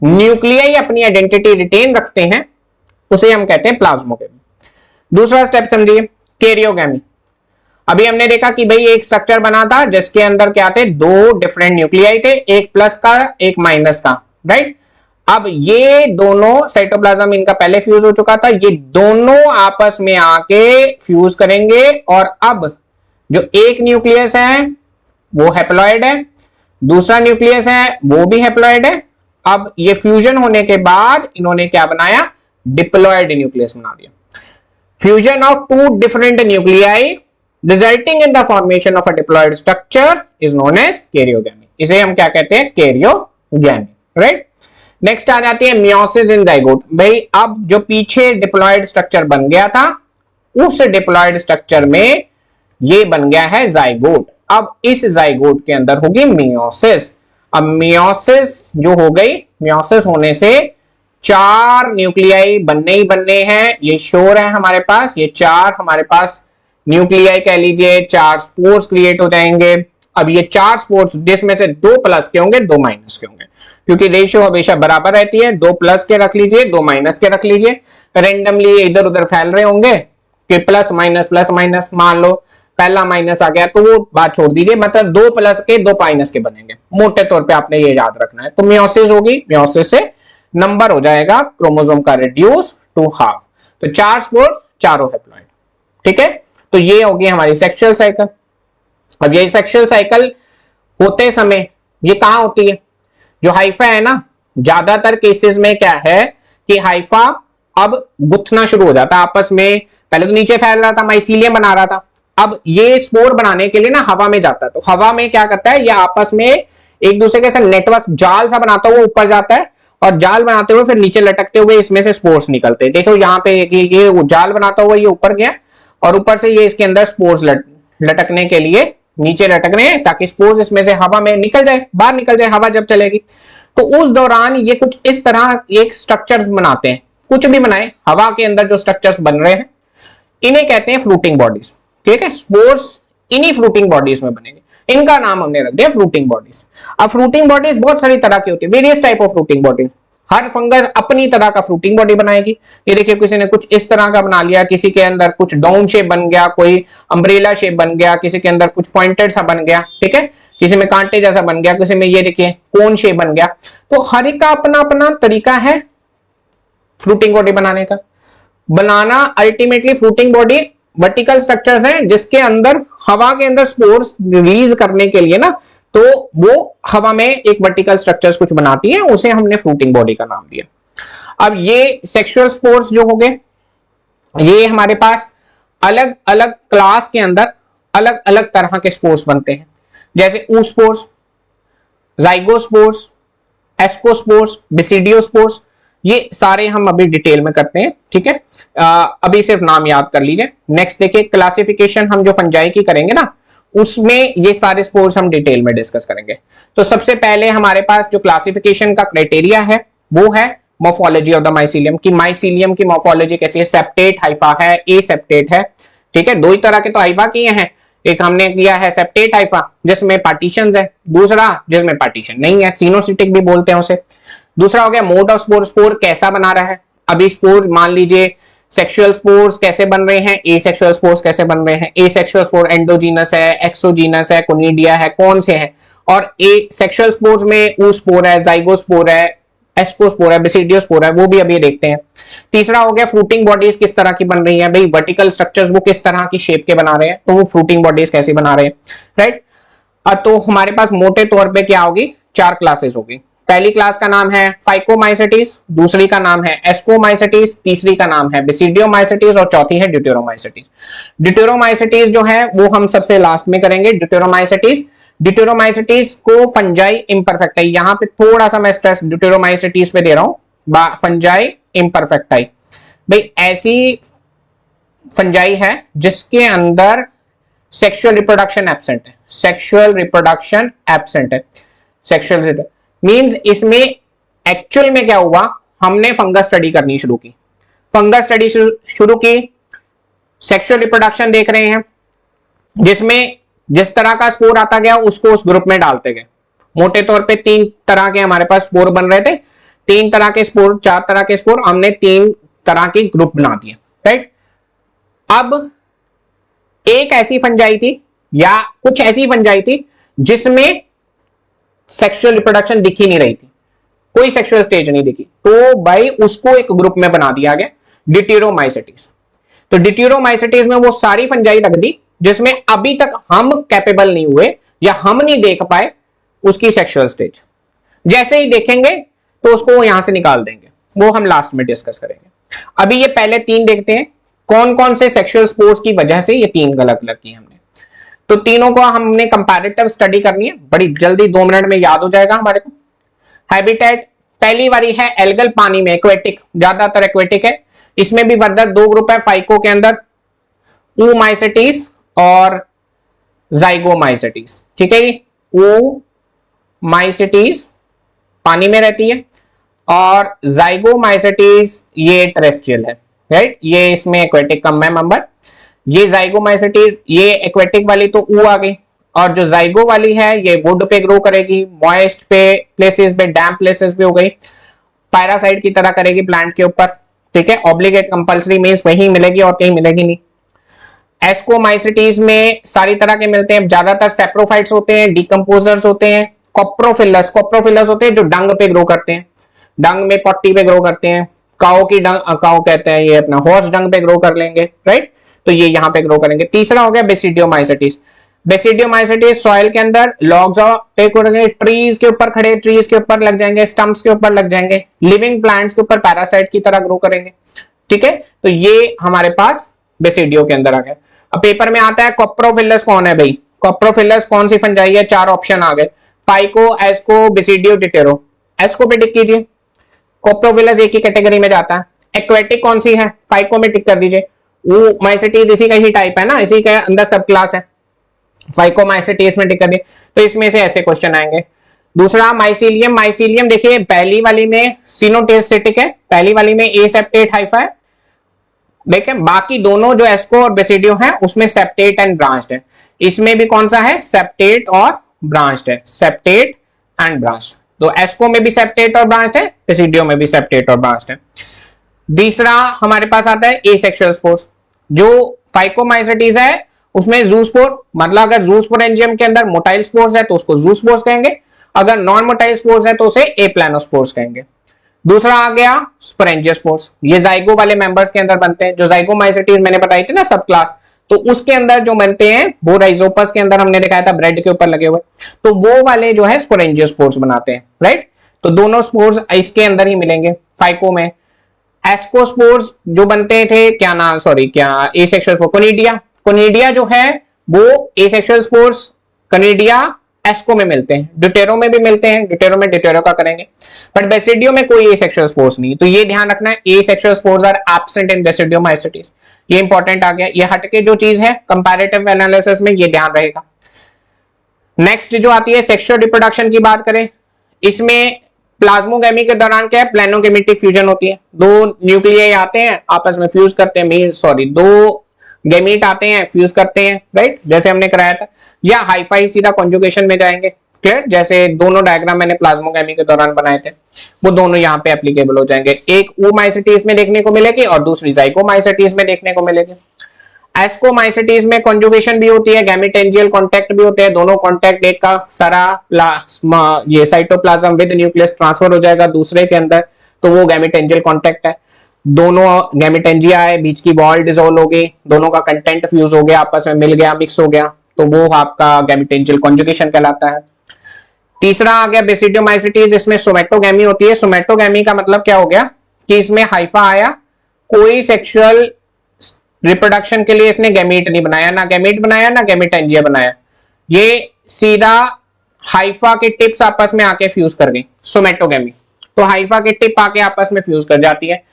न्यूक्लियाई अपनी आइडेंटिटी रिटेन रखते हैं, उसे हम कहते हैं प्लाज्मोगेमी। दूसरा स्टेप समझिए, कैरियोगेमी। अभी हमने देखा कि भाई एक स्ट्रक्चर बना था जिसके अंदर क्या थे, दो डिफरेंट न्यूक्लियाई थे, एक प्लस का एक माइनस का, राइट। अब ये दोनों साइटोप्लाज्म इनका पहले फ्यूज हो चुका था, ये दोनों आपस में आके फ्यूज करेंगे और अब जो एक न्यूक्लियस है वो हैप्लॉइड है, दूसरा न्यूक्लियस है वो भी हैप्लॉइड है। अब ये फ्यूजन होने के बाद इन्होंने क्या बनाया, डिप्लॉइड न्यूक्लियस बना दिया। Fusion of two different nuclei resulting in the formation of a diploid structure is known as karyogamy. इसे हम क्या कहते हैं, कैरियोगेमी, राइट। नेक्स्ट आ जाती है मियोसिस इन जाइगोट। भाई अब जो पीछे डिप्लॉइड स्ट्रक्चर बन गया था उस डिप्लॉइड स्ट्रक्चर में ये बन गया है जाइगोट। अब इस जाइगोट के अंदर होगी मियोसिस। अब मियोसिस जो हो गई, मियोसिस होने से चार न्यूक्लियाई बनने ही बनने हैं, ये श्योर है हमारे पास, ये चार हमारे पास न्यूक्लियाई कह लीजिए, चार स्पोर्स क्रिएट हो जाएंगे। अब ये चार स्पोर्स जिसमें से दो प्लस के होंगे दो माइनस के होंगे, क्योंकि रेशियो हमेशा बराबर रहती है, दो प्लस के रख लीजिए दो माइनस के रख लीजिए, रेंडमली इधर उधर फैल रहे होंगे कि प्लस माइनस, मान लो पहला माइनस आ गया तो वो बात छोड़ दीजिए, मतलब दो प्लस के दो माइनस के बनेंगे, मोटे तौर पे आपने ये याद रखना है। तो मियोसिस होगी, मियोसिस से नंबर हो जाएगा क्रोमोसोम का रिड्यूस टू हाफ। तो चार स्पोर्स चारों हैप्लॉइड, ठीक है। तो ये होगी हमारी सेक्सुअल साइकिल। अब ये सेक्सुअल साइकिल होते समय ये कहां होती है, जो हाइफा है ना, ज्यादातर केसेस में क्या है कि हाइफा अब गुथना शुरू हो जाता है आपस में। पहले तो नीचे फैल रहा था, माइसीलियम बना रहा था, अब ये स्पोर बनाने के लिए ना हवा में जाता है, तो हवा में क्या करता है, ये आपस में एक दूसरे के साथ नेटवर्क जाल सा बनाता हुआ ऊपर जाता है और जाल बनाते हुए फिर नीचे लटकते हुए इसमें से स्पोर्स निकलते हैं। देखो यहाँ पे ये जाल बनाता हुआ ये ऊपर गया और ऊपर से ये इसके अंदर स्पोर्स लटकने के लिए नीचे लटक रहे हैं ताकि स्पोर्स इसमें से हवा में निकल जाए, बाहर निकल जाए हवा जब चलेगी। तो उस दौरान ये कुछ इस तरह एक स्ट्रक्चर बनाते हैं, कुछ भी बनाए, हवा के अंदर जो स्ट्रक्चर्स बन रहे हैं इन्हें कहते हैं फ्लोटिंग बॉडीज, ठीक है। स्पोर्स इन्हीं फ्लोटिंग बॉडीज में बनेंगे, इनका नाम हमने रख दिया फ्लोटिंग बॉडीज। अब फ्लोटिंग बॉडीज बहुत सारी तरह की होती है, various type of floating body. Her fungus अपनी तरह का फ्लोटिंग बॉडी बनाएगी। ये देखिए किसी ने कुछ इस तरह का बना लिया, किसी के अंदर कुछ डाउन शेप बन गया, कोई अम्ब्रेला शेप बन गया, किसी के अंदर कुछ पॉइंटेड सा बन गया, ठीक है, किसी में कांटे जैसा बन गया, किसी में ये देखिए कोन शेप बन गया। तो हर एक का अपना अपना तरीका है फ्लोटिंग बॉडी बनाने का। बनाना ultimately floating body vertical structures हैं जिसके अंदर हवा के अंदर स्पोर्स रिलीज करने के लिए ना, तो वो हवा में एक वर्टिकल स्ट्रक्चर्स कुछ बनाती है, उसे हमने फ्लोटिंग बॉडी का नाम दिया। अब ये सेक्सुअल स्पोर्स जो हो गए, ये हमारे पास अलग अलग क्लास के अंदर अलग अलग तरह के स्पोर्स बनते हैं, जैसे ऊ स्पोर्स, जाइगोस्पोर्स, एस्कोस्पोर्स, बेसिडियोस्पोर्स, ये सारे हम अभी डिटेल में करते हैं, ठीक है। अभी सिर्फ नाम याद कर लीजिए। नेक्स्ट देखिए, क्लासिफिकेशन हम जो फंजाई की करेंगे ना, उसमें ये सारे स्पोर्स हम डिटेल में डिस्कस करेंगे। तो सबसे पहले हमारे पास जो क्लासिफिकेशन का क्राइटेरिया है वो है मॉर्फोलॉजी ऑफ द माइसीलियम, की माइसीलियम की मॉर्फोलॉजी कैसी है, सेप्टेट हाइफा है, ए सेप्टेट है, ठीक है। दो ही तरह के तो हाइफा किए हैं, एक हमने किया है सेप्टेट हाइफा जिसमें पार्टीशंस है, दूसरा जिसमें पार्टीशन नहीं है, सिनोसिटिक भी बोलते हैं उसे। दूसरा हो गया मोड ऑफ स्पोर, स्पोर कैसा बना रहा है। अभी स्पोर मान लीजिए सेक्सुअल स्पोर्स कैसे बन रहे हैं, ए सेक्सुअल स्पोर्स कैसे बन रहे हैं, ए सेक्सुअल स्पोर एंडोजीनस है, एक्सोजीनस है, कोनिडिया है, कौन से हैं, और ए सेक्सुअल स्पोर्स में ऊस्पोर है, जाइगोस्पोर है, एस्कोस्पोर है, बेसिडियोस्पोर है, वो भी अभी देखते हैं। तीसरा हो गया फ्रूटिंग बॉडीज किस तरह की बन रही है, भाई वर्टिकल स्ट्रक्चर्स वो किस तरह की शेप के बना रहे हैं, तो वो फ्रूटिंग बॉडीज कैसे बना रहे हैं, राइट। तो हमारे पास मोटे तौर पे क्या होगी, चार क्लासेस होगी। पहली क्लास का नाम है फाइकोमाइसेटिस, दूसरी का नाम है एस्कोमाइसेटिस, तीसरी का नाम है बेसिडियोमाइसेटिस और चौथी है ड्यूटेरोमाइसेटिस। ड्यूटेरोमाइसेटिस जो है वो हम सबसे लास्ट में करेंगे। ड्यूटेरोमाइसेटिस, ड्यूटेरोमाइसेटिस को फंजाई इम्परफेक्टाई, यहां पे थोड़ा सा मैं स्ट्रेस ड्यूटेरोमाइसेटिस पे दे रहा हूं, फंजाई इम्परफेक्टाई। भाई ऐसी फंजाई है जिसके अंदर सेक्सुअल रिप्रोडक्शन एब्सेंट है, सेक्सुअल रिप्रोडक्शन एब्सेंट है। सेक्सुअल मींस इसमें एक्चुअल में क्या हुआ, हमने फंगस स्टडी करनी शुरू की, फंगस स्टडी शुरू की, सेक्सुअल रिप्रोडक्शन देख रहे हैं, जिसमें जिस तरह का स्पोर आता गया उसको उस ग्रुप में डालते गए। मोटे तौर पे तीन तरह के हमारे पास स्पोर बन रहे थे, तीन तरह के स्पोर, चार तरह के स्पोर, हमने तीन तरह के ग्रुप बना दिए, राइट। अब एक ऐसी फंजाई थी या कुछ ऐसी फंजाई थी जिसमें सेक्सुअल रिप्रोडक्शन दिख ही नहीं रही थी, कोई सेक्सुअल स्टेज नहीं दिखी, तो भाई उसको एक ग्रुप में बना दिया गया ड्यूटेरोमाइसेटिस। तो ड्यूटेरोमाइसेटिस में वो सारी फंजाई रख दी जिसमें अभी तक हम कैपेबल नहीं हुए या हम नहीं देख पाए उसकी सेक्सुअल स्टेज। जैसे ही देखेंगे तो उसको यहां से निकाल देंगे, वो हम लास्ट में डिस्कस करेंगे। अभी ये पहले तीन देखते हैं, कौन कौन से सेक्सुअल स्पोर्स की वजह से ये तीन अलग अलग की हमने। तो तीनों को हमने कंपैरेटिव स्टडी करनी है, बड़ी जल्दी 2 मिनट में याद हो जाएगा हमारे को। हैबिटेट, पहली वाली है एल्गल, पानी में, एक्वेटिक, ज्यादातर एक्वेटिक है। इसमें भी फर्दर दो ग्रुप है फाइको के अंदर, ऊमाइसेटिस और जाइगोमाइसेटिस, ठीक है जी। ऊमाइसेटिस पानी में रहती है और जाइगोमाइसेटिस ये टेरेस्ट्रियल है, राइट। ये इसमें एक्वेटिक कम है मेंबर। ये जाइगोमाइसेटिस, ये एक्वेटिक वाली तो ऊ आ गई, और जो जाइगो वाली है ये वुड पे ग्रो करेगी, मॉइस्ट पे प्लेसेस पे, डैम्प प्लेसेस पे हो गई, पैरासाइट की तरह करेगी प्लांट के ऊपर, ठीक है। ऑब्लिगेट कंपल्सरी मींस वहीं मिलेगी और कहीं मिलेगी नहीं। एस्कोमाइसेटिस में सारी तरह के मिलते हैं, ज्यादातर सेप्रोफाइट्स होते हैं, डिकम्पोजर्स होते हैं, कॉप्रोफिलस, कॉप्रोफिलस होते हैं जो डंग पे ग्रो करते हैं, डंग में पट्टी पे ग्रो करते हैं, काओ की डंग, काओ कहते हैं ये अपना हॉर्स डंग पे ग्रो कर लेंगे, राइट। तो ये यहां पे ग्रो करेंगे। तीसरा हो गया बेसिडियोमाइसेटिस, बेसिडियोमाइसेटिस सॉइल के अंदर लॉग्स और ट्रीज के ऊपर खड़े, ट्रीज के ऊपर लग जाएंगे, स्टम्प्स के ऊपर लग जाएंगे, लिविंग प्लांट्स के ऊपर पैरासाइट की तरह ग्रो करेंगे, ठीक है। तो ये हमारे पास बेसिडियो के अंदर आ गया। अब पेपर में आता है कॉप्रोफिलस कौन है भाई, कॉप्रोफिलस कौन सी फंजाई है, चार ऑप्शन आ गए, पाइको, एस्को, बेसिडियो, डिटेरो। एस्को पे टिक कीजिए, कॉप्रोफिलस एक ही कैटेगरी में जाता है। एक्वेटिक कौन सी है, फाइको में टिक कर दीजिए। वो माइसेटिस इसी का ही टाइप है ना, इसी के अंदर सब क्लास है, फाइकोमाइसेटिस में टिक कर दिए। तो इसमें से ऐसे क्वेश्चन आएंगे। दूसरा माइसीलियम, माइसीलियम देखिए पहली वाली में सिनोसिटिक है, पहली वाली में ए सेप्टेट हाइफा है, देखें बाकी दोनों जो एस्को और बेसिडियो है उसमें सेप्टेट एंड ब्रांच्ड है। इसमें भी कौन सा है, सेप्टेट और ब्रांच्ड है, सेप्टेट एंड ब्रांच्ड। तो एस्को में भी सेप्टेट और ब्रांच्ड है, बेसिडियो में भी सेप्टेट और ब्रांच्ड है। तीसरा हमारे पास आता है एसेक्सुअल स्पोर्स, जो फाइकोमाइसेटिस है उसमें जूस्पोर, मतलब अगर जूस्पोरेंजियम के अंदर मोटाइल स्पोर्स है तो उसको जूस्पोर्स कहेंगे, अगर नॉन मोटाइल स्पोर्स है तो उसे एप्लानोस्पोर्स कहेंगे। दूसरा आ गया स्पोरेंजियोस्पोर्स, ये जाइगो वाले मेंबर्स के अंदर बनते हैं, जो जाइगोमाइसेटिस मैंने बताई थी ना सब क्लास, तो उसके अंदर जो बनते हैं वो राइजोपस के अंदर हमने दिखाया था ब्रेड के ऊपर लगे हुए, तो वो वाले जो है स्पोरेंजियोस्पोर्स बनाते हैं, राइट। तो दोनों स्पोर्स इसके अंदर ही मिलेंगे फाइको में। एस्कोस्पोर्स जो बनते थे क्या नाम, सॉरी क्या एसेक्सुअल स्पोर्स, कोनिडिया, कोनिडिया जो है वो एसेक्सुअल स्पोर्स, कोनिडिया एस्को में मिलते हैं, ड्यूटेरो में भी मिलते हैं, ड्यूटेरो में ड्यूटेरो का करेंगे, बट बेसिडियो में कोई एसेक्सुअल स्पोर्स नहीं। तो ये ध्यान रखना है, asexual spores are absent in basidiomycetes, ये इंपॉर्टेंट आ गया। ये हटके जो चीज है कंपैरेटिव एनालिसिस में ये ध्यान रहेगा। नेक्स्ट जो आती है सेक्सुअल रिप्रोडक्शन की बात करें, इसमें प्लाज्मोगेमी के दौरान क्या है, प्लेनोगेमेटिक फ्यूजन होती है, दो न्यूक्लियाई आते हैं आपस में फ्यूज करते हैं, सॉरी दो गैमीट आते हैं फ्यूज करते हैं, राइट, जैसे हमने कराया था, या हाईफाई सीधा कॉन्जुगेशन में जाएंगे, क्लियर, जैसे दोनों डायग्राम मैंने प्लाज्मोगेमी के दौरान बनाए थे वो दोनों यहाँ पे एप्लीकेबल हो जाएंगे। एक oomaइसिटीज में देखने को मिलेगी और दूसरी ज़ाइगोमाइसिटीज में देखने को मिलेगी। एस्कोमाइसिटीज में कॉन्जुगेशन भी होती है, गैमेटेंजियल कांटेक्ट भी होते हैं, दोनों कांटेक्ट एक का सारा ये साइटोप्लाज्म विद न्यूक्लियस ट्रांसफर हो जाएगा दूसरे के अंदर, तो वो गैमेटेंजियल कांटेक्ट है। दोनों गैमेटेंजिया है, बीच की वॉल डिसॉल्व हो गई, दोनों का कंटेंट फ्यूज हो गया, आपस में मिल गया, मिक्स हो गया, तो वो आपका गैमेटेंजियल कॉन्जुगेशन कहलाता है। तीसरा आ गया बेसिडियोमाइसिटीज, इसमें सोमेटोगैमी होती है। सोमेटोगैमी का मतलब क्या हो गया कि इसमें हाइफा आया, कोई सेक्सुअल रिप्रोडक्शन के लिए इसने गैमीट नहीं बनाया, ना गैमीट बनाया ना गैमेटेंजिया बनाया, ये सीधा हाइफा के टिप्स आपस में आके फ्यूज कर गई, सोमेटोगैमी। तो हाइफा के टिप आके आपस में फ्यूज कर जाती है,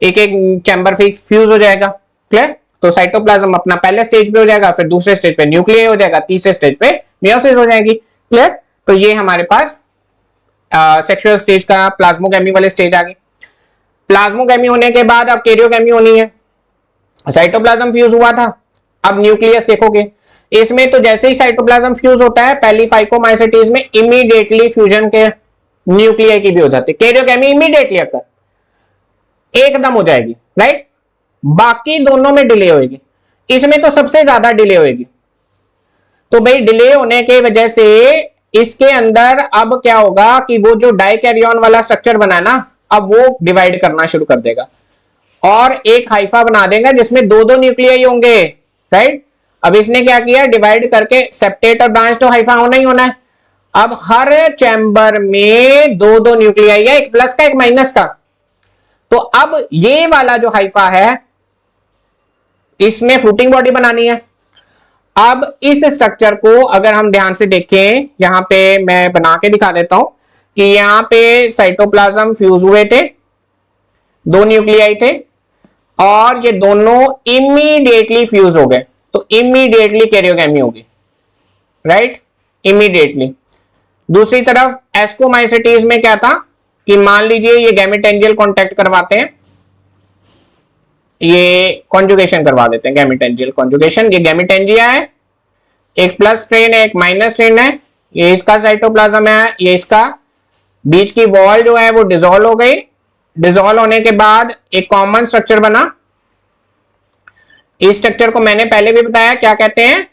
एक एक चैम्बर फिक्स फ्यूज हो जाएगा, क्लियर। तो साइटोप्लाज्म अपना पहले स्टेज पे हो जाएगा, फिर दूसरे स्टेज पे न्यूक्लियस हो जाएगा, तीसरे स्टेज पे मेयोसिस हो जाएगी, क्लियर। तो ये हमारे पास सेक्सुअल स्टेज का प्लाज्मोगैमी वाले स्टेज आ गए। प्लाज्मोगैमी होने के बाद अब कैरियोगैमी होनी है। साइटोप्लाज्म फ्यूज हुआ था, अब न्यूक्लियस देखोगे, इसमें तो जैसे ही साइटोप्लाज्म फ्यूज होता है पहली फाइकोमाइसिटीज में इमीडिएटली फ्यूजन के न्यूक्लियाई की भी हो जाती है, कैरियोगैमी इमीडिएटली अकर एकदम हो जाएगी, राइट। बाकी दोनों में डिले होगी, इसमें तो सबसे ज्यादा डिले होगी। तो भाई डिले होने की वजह से इसके अंदर अब क्या होगा कि वो जो डाइकैरियन वाला स्ट्रक्चर बना ना, अब वो डिवाइड करना शुरू कर देगा और एक हाइफा बना देगा जिसमें दो दो न्यूक्लियाई होंगे, राइट। अब इसने क्या किया, डिवाइड करके सेप्टेट और ब्रांच तो हाइफा होना ही होना है। अब हर चैम्बर में दो दो न्यूक्लियाई है, एक प्लस का एक माइनस का। तो अब ये वाला जो हाइफा है इसमें फ्रूटिंग बॉडी बनानी है। अब इस स्ट्रक्चर को अगर हम ध्यान से देखें, यहां पे मैं बना के दिखा देता हूं कि यहां पे साइटोप्लाज्म फ्यूज हुए थे, दो न्यूक्लियाई थे और ये दोनों इमीडिएटली फ्यूज हो गए, तो इमीडिएटली कैरियोगैमी होगी, राइट, इमीडिएटली। दूसरी तरफ एस्कोमाइसिटीज में क्या था कि मान लीजिए ये गैमेटेंजियल कांटेक्ट करवाते हैं, ये कॉन्जुगेशन करवा देते हैं, गैमेटेंजियल कॉन्जुगेशन। ये गैमेटेंजिया है, एक प्लस स्ट्रेन है एक माइनस स्ट्रेन है, ये इसका साइटोप्लाज्म है, ये इसका, बीच की वॉल जो है वो डिसॉल्व हो गई, डिसॉल्व होने के बाद एक कॉमन स्ट्रक्चर बना। इस स्ट्रक्चर को मैंने पहले भी बताया क्या कहते हैं,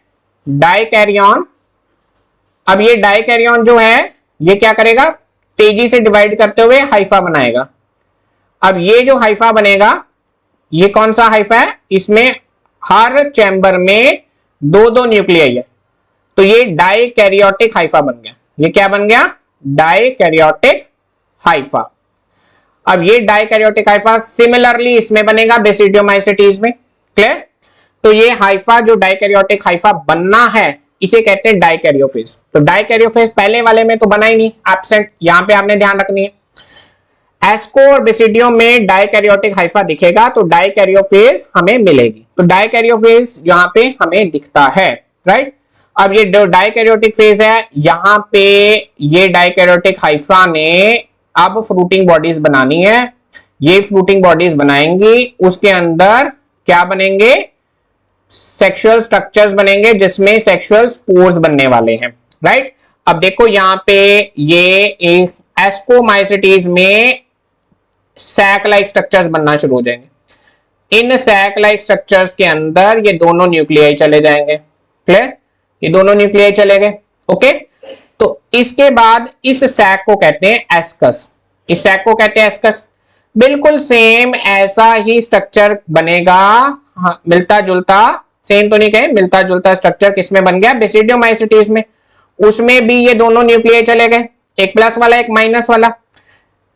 डाइकैरियन। अब ये डाइकैरियन जो है ये क्या करेगा, तेजी से डिवाइड करते हुए हाइफा बनाएगा। अब ये जो हाइफा बनेगा ये कौन सा हाइफा है, इसमें हर चैम्बर में दो दो न्यूक्लियाई है, तो ये डाइकैरियोटिक हाइफा बन गया। ये क्या बन गया, डाइकैरियोटिक हाइफा। अब ये डाइकैरियोटिक हाइफा सिमिलरली इसमें बनेगा बेसिडियोमाइसिटीज में, क्लियर। तो ये हाइफा जो डाइकैरियोटिक हाइफा बनना है इसे कहते हैं डाइकैरियोफेज। तो डाइकैरियोफेज पहले वाले में तो बना ही नहीं, एब्सेंट, यहां पे आपने ध्यान रखनी है। एस्को और बेसिडियो में डाइकैरियोटिक हाइफा दिखेगा तो डाइकैरियोफेज हमें मिलेगी, तो डाइकैरियोफेज यहां पे हमें दिखता है, राइट। अब ये जो डाइकैरियोटिक फेज है यहां पे ये डाइकैरियोटिक हाइफा ने अब फ्रूटिंग बॉडीज बनानी है, ये फ्रूटिंग बॉडीज बनाएंगी, उसके अंदर क्या बनेंगे, सेक्सुअल स्ट्रक्चर्स बनेंगे जिसमें सेक्सुअल स्पोर्स बनने वाले हैं, राइट। अब देखो यहां पे ये एस्कोमाइसिटीज में सैक लाइक स्ट्रक्चर्स बनना शुरू हो जाएंगे। इन सैक लाइक स्ट्रक्चर्स के अंदर ये दोनों न्यूक्लियाई चले जाएंगे, क्लियर, ये दोनों न्यूक्लियाई चले गए, ओके। तो इसके बाद इस सैक को कहते हैं एस्कस, इस सैक को कहते हैं एस्कस। बिल्कुल सेम ऐसा ही स्ट्रक्चर बनेगा, हाँ, मिलता जुलता, सेम तो नहीं कहे, मिलता जुलता स्ट्रक्चर किसमें बन गया, बेसिडियोमाइसिटीज में। उसमें भी ये दोनों न्यूक्लियाई चले गए, एक प्लस वाला एक माइनस वाला।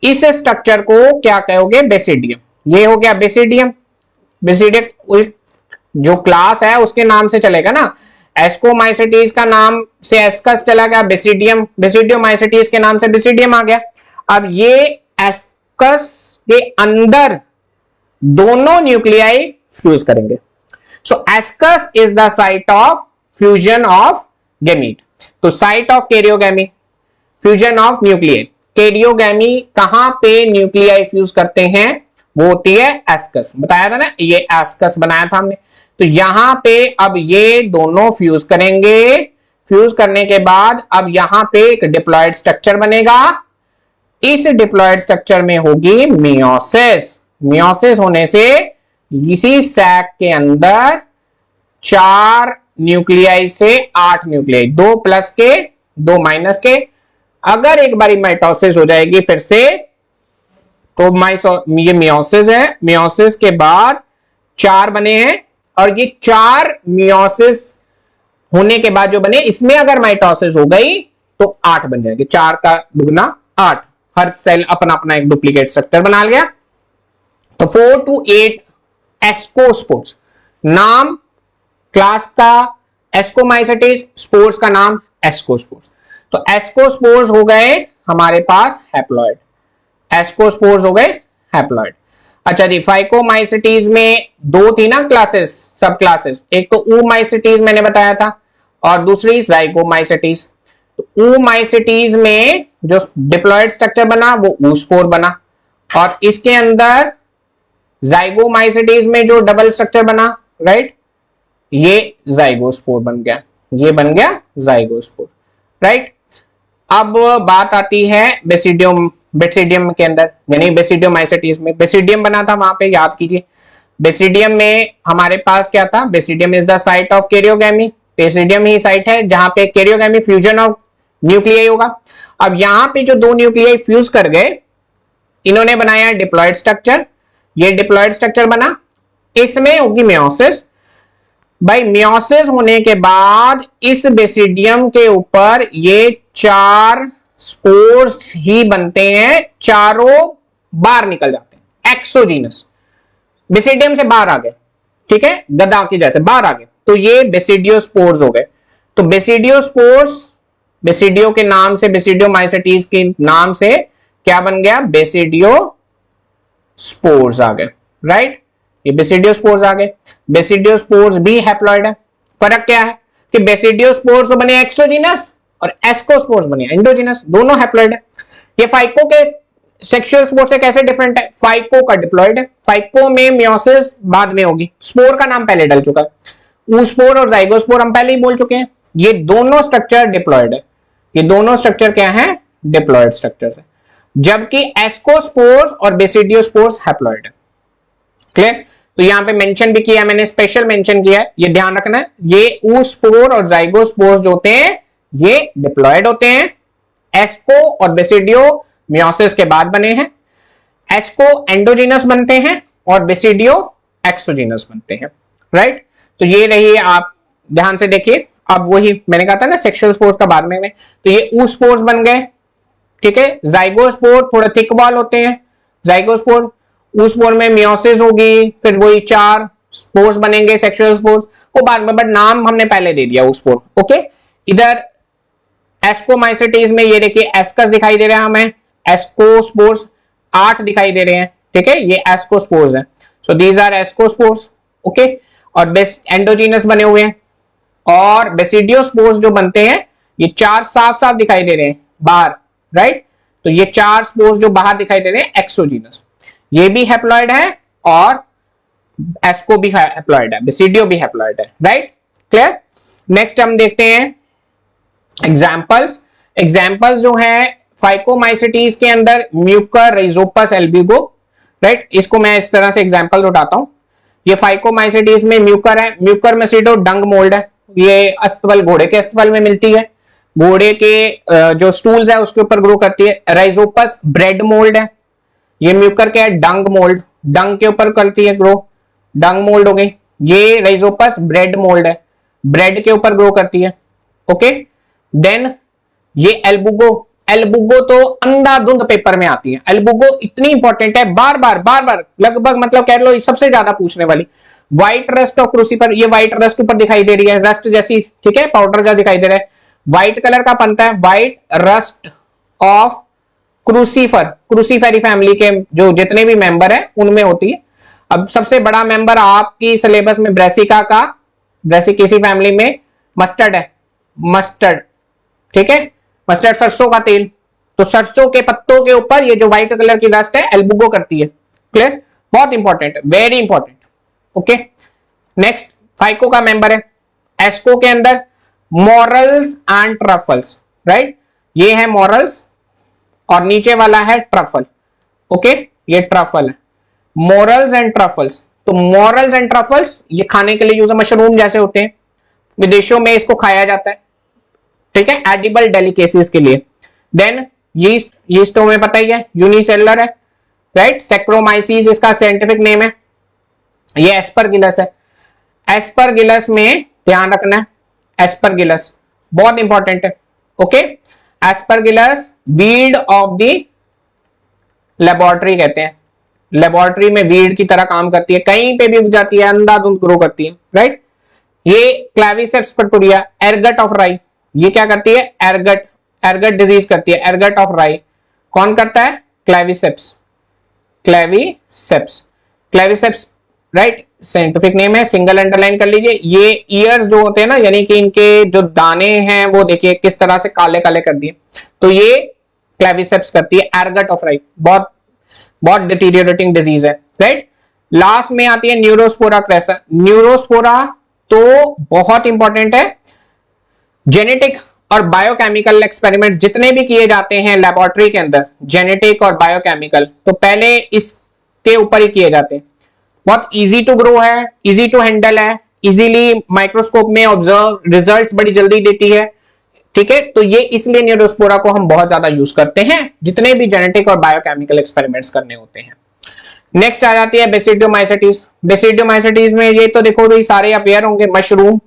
इस स्ट्रक्चर को क्या कहोगे, बेसिडियम। ये हो गया बेसिडियम। बेसिडियम जो क्लास है उसके नाम से चलेगा ना, एस्कोमाइसिटीज का नाम से एस्कस चला गया, बेसिडियम, बेसिडियोमाइसिटीज के नाम से बेसिडियम आ गया। अब ये एस्कस के अंदर दोनों न्यूक्लियाई फ्यूज करेंगे। So ascus is the site of fusion of gamete. तो site of karyogamy, fusion of nuclei, karyogamy कहां पे न्यूक्लियाई फ्यूज करते हैं, वो होती है एस्कस। बताया था ना, ये एस्कस बनाया था हमने। तो यहां पे अब ये दोनों फ्यूज करेंगे। फ्यूज करने के बाद अब यहां पे एक डिप्लॉयड स्ट्रक्चर बनेगा। इस डिप्लॉयड स्ट्रक्चर में होगी मियोसिस। मियोसिस होने से इसी सैक के अंदर 4 न्यूक्लियाई से 8 न्यूक्लियाई, 2 प्लस के 2 माइनस के। अगर एक बारी माइटोसिस हो जाएगी फिर से, तो ये मियोसिस है। मियोसिस के बाद 4 बने हैं, और ये 4 मियोसिस होने के बाद जो बने, इसमें अगर माइटोसिस हो गई तो 8 बन जाएंगे। 4 का दुगना 8, हर सेल अपना अपना एक डुप्लीकेट स्ट्रक्चर बना लिया। तो 4 to 8 एस्कोस्पोर्स, नाम क्लास का एस्कोमाइसिटीज, स्पोर्स का नाम एस्कोस्पोर्स। तो एस्कोस्पोर्स हो गए हमारे पास हैप्लॉइड, एस्कोस्पोर्स हो गए हैप्लॉइड। अच्छा जी, फाइकोमाइसिटीज में 2 थी ना क्लासेस, सब क्लासेस, एक तो ऊमाइसिटीज मैंने बताया था और दूसरी जाइगोमाइसिटीज। तो ऊमाइसिटीज में जो डिप्लॉयड स्ट्रक्चर बना वो ऊस्पोर बना, और इसके अंदर जाइगोमाइसिटीज में जो डबल स्ट्रक्चर बना, राइट, ये जाइगोस्पोर बन गया, ये बन गया जाइगोस्पोर, राइट। अब बात आती है बेसिडियम, बेसिडियम के अंदर, यानी बेसिडियोमाइसिटीज में बेसिडियम बना था, वहां पे याद कीजिए। बेसिडियम में हमारे पास क्या था, basidium is the site of karyogamy. Basidium he site है जहां पे कैरियोगैमी फ्यूजन ऑफ न्यूक्लियाई होगा। अब यहां पे जो 2 न्यूक्लियाई फ्यूज कर गए, इन्होंने बनाया डिप्लॉयड स्ट्रक्चर। ये डिप्लॉयड स्ट्रक्चर बना, इसमें होगी मियोसिस। भाई मियोसिस होने के बाद इस बेसिडियम के ऊपर ये 4 स्पोर्स ही बनते हैं, चारों बाहर निकल जाते हैं, एक्सोजीनस, बेसिडियम से बाहर आ गए, ठीक है, गदा की जैसे बाहर आ गए, तो ये बेसिडियोस्पोर्स हो गए। तो बेसिडियोस्पोर्स, बेसिडियो के नाम से, बेसिडियोमाइसिटीज के नाम से क्या बन गया, बेसिडियोस्पोर्स आ गए, राइट। ये बेसिडियोस्पोर्स आ गए। बेसिडियोस्पोर्स भी हैप्लॉइड है। फर्क क्या है कि बेसिडियोस्पोर्स बने एक्सोजीनस और एस्कोस्पोर्स बने एंडोजीनस, दोनों हैप्लॉइड है। ये फाइको के सेक्सुअल स्पोर से कैसे डिफरेंट है, फाइको का डिप्लॉइड है, फाइको में मियोसिस बाद में होगी, स्पोर का नाम पहले डल चुका है, ऊस्पोर और जाइगोस्पोर हम पहले ही बोल चुके हैं। ये दोनों स्ट्रक्चर डिप्लॉइड है, ये दोनों स्ट्रक्चर क्या है, डिप्लॉइड स्ट्रक्चर्स है, जबकि एस्कोस्पोर्स और बेसिडियोस्पोर्स हैप्लॉइड है। क्लियर। तो यहां पे मेंशन भी किया, मैंने स्पेशल मेंशन किया है, ये ध्यान रखना है, ये ऊस्पोर और जाइगोस्पोर्स जो होते हैं ये डिप्लॉइड होते हैं। एस्को और बेसिडियो मियोसिस के बाद बने हैं। एस्को एंडोजीनस बनते हैं और बेसिडियो एक्सोजीनस बनते हैं, राइट। तो ये रही, आप ध्यान से देखिए। अब वही मैंने कहा था ना सेक्सुअल स्पोर्स का बाद में, तो ये ऊस्पोर्स बन गए, ठीक है। जाइगोस्पोर थोड़ा थिक वॉल होते हैं, जाइगोस्पोर, ऊस्पोर में मियोसिस होगी, फिर वही 4 स्पोर्स बनेंगे सेक्सुअल स्पोर्स, वो बाद में, बट नाम हमने पहले दे दिया ऊस्पोर, ओके। इधर एस्कोमाइसिटीज में ये देखिए एस्कस दिखाई दे रहा है हमें, एस्कोस्पोर्स 8 दिखाई दे रहे हैं, ठीक है, ये एस्कोस्पोर्स है। So these are ascospores, okay. और बेस एंडोजीनस बने हुए हैं, और बेसिडियोस्पोर्स जो बनते हैं ये 4 साफ साफ दिखाई दे रहे हैं बाहर, राइट। तो ये 4 स्पोर्स जो बाहर दिखाई दे रहे हैं एक्सोजीनस, ये भी हैप्लॉइड है और एस्को भी हैप्लॉइड है, बेसिडियो भी हैप्लॉइड है, राइट। क्लियर। नेक्स्ट हम देखते हैं एग्जाम्पल्स। एग्जाम्पल्स जो है फाइकोमाइसिटीज के अंदर म्यूकर, राइजोपस, एल्ब्यूगो, राइट। इसको मैं इस तरह से एग्जाम्पल उठाता हूं। ये फाइकोमाइसिटीज में म्यूकर है, म्यूकर मेसिडो डंग मोल्ड है, ये अस्तबल, घोड़े के अस्तबल में मिलती है, घोड़े के जो स्टूल्स है उसके ऊपर ग्रो करती है। राइजोपस ब्रेड मोल्ड है, ये म्यूकर क्या है, डंग मोल्ड, डंग के ऊपर करती है ग्रो, डंग मोल्ड हो गई। ये राइजोपस ब्रेड मोल्ड है, ब्रेड के ऊपर ग्रो करती है, ओके। देन ये एल्बुगो, एल्बुगो तो अंधाधुंध पेपर में आती है। एल्बुगो इतनी इंपॉर्टेंट है, बार बार लगभग मतलब कह लो सबसे ज्यादा पूछने वाली। व्हाइट रस्ट ऑफ क्रूसीफर, ये व्हाइट रस्ट ऊपर दिखाई दे रही है, रस्ट जैसी, ठीक है, पाउडर जैसा दिखाई दे रहा है, व्हाइट कलर का बनता है, white rust of crucifer. Cruciferae family के जो जितने भी मेंबर है उनमें होती है। अब सबसे बड़ा मेंबर आपकी सिलेबस में ब्रेसिका का, ब्रेसिकेसी फैमिली में मस्टर्ड है, मस्टर्ड, ठीक है, मस्टर्ड सरसों का तेल। तो सरसों के पत्तों के ऊपर ये जो व्हाइट कलर की डस्ट है एल्बुगो करती है। क्लियर, बहुत इंपॉर्टेंट है, very important. Okay, next phyco का मेंबर है। एस्को के अंदर मॉरल्स एंड ट्रफल्स, राइट, ये है मॉरल्स और नीचे वाला है ट्रफल। ओके, ये ट्रफल है, मॉरल्स एंड ट्रफल्स। तो मॉरल्स एंड ट्रफल्स ये खाने के लिए यूज, मशरूम जैसे होते हैं, विदेशों में इसको खाया जाता है, ठीक है, एडिबल डेलिकेसीज के लिए। देन यीस्ट, यीस्ट तो हमें पता ही है, यूनिसेलुलर है, राइट, सैक्रोमाइसीज इसका साइंटिफिक नेम है। ये एस्परगिलस है। एस्परगिलस में ध्यान रखना है, एस्परगिलस बहुत इंपॉर्टेंट है। Okay, Aspergillus weed of the laboratory कहते हैं, लेबोरेटरी में वीड की तरह काम करती है, कहीं पे भी उग जाती है, अंधाधुंध ग्रो करती है, राइट। ये क्लेविसेप्स पर्टुरिया, एरगट ऑफ राई, ये क्या करती है, एरगट, एरगट डिजीज करती है, एरगट ऑफ राई कौन करता है, Claviceps, Claviceps, Claviceps, right, scientific name है, सिंगल अंडरलाइन कर लीजिए। ये ईयर्स जो होते हैं ना, यानी कि इनके जो दाने हैं वो देखिए किस तरह से काले काले कर दिए, तो ये क्लेविसेप्स करती है, एरगट ऑफ राई, बहुत बहुत डिटीरियोरेटिंग डिजीज है, राइट। लास्ट में आती है न्यूरोस्पोरा क्रेसा। न्यूरोस्पोरा तो बहुत इंपॉर्टेंट है। जेनेटिक और बायोकेमिकल एक्सपेरिमेंट जितने भी किए जाते हैं लेबोरेटरी के अंदर, जेनेटिक और बायोकेमिकल, तो पहले इसके ऊपर ही किए जाते हैं। बहुत इजी टू ग्रो है, इजी टू हैंडल है, इजीली माइक्रोस्कोप में ऑब्जर्व, रिजल्ट्स बड़ी जल्दी देती है, ठीक है। तो ये इसलिए न्यूरोस्पोरा को हम बहुत ज्यादा यूज करते हैं जितने भी जेनेटिक और बायोकेमिकल एक्सपेरिमेंट्स करने होते हैं। नेक्स्ट आ जाती है बेसिडियोमाइसेटिस। बेसिडियोमाइसेटिस में ये तो देखो भाई सारे अपेयर होंगे, मशरूम,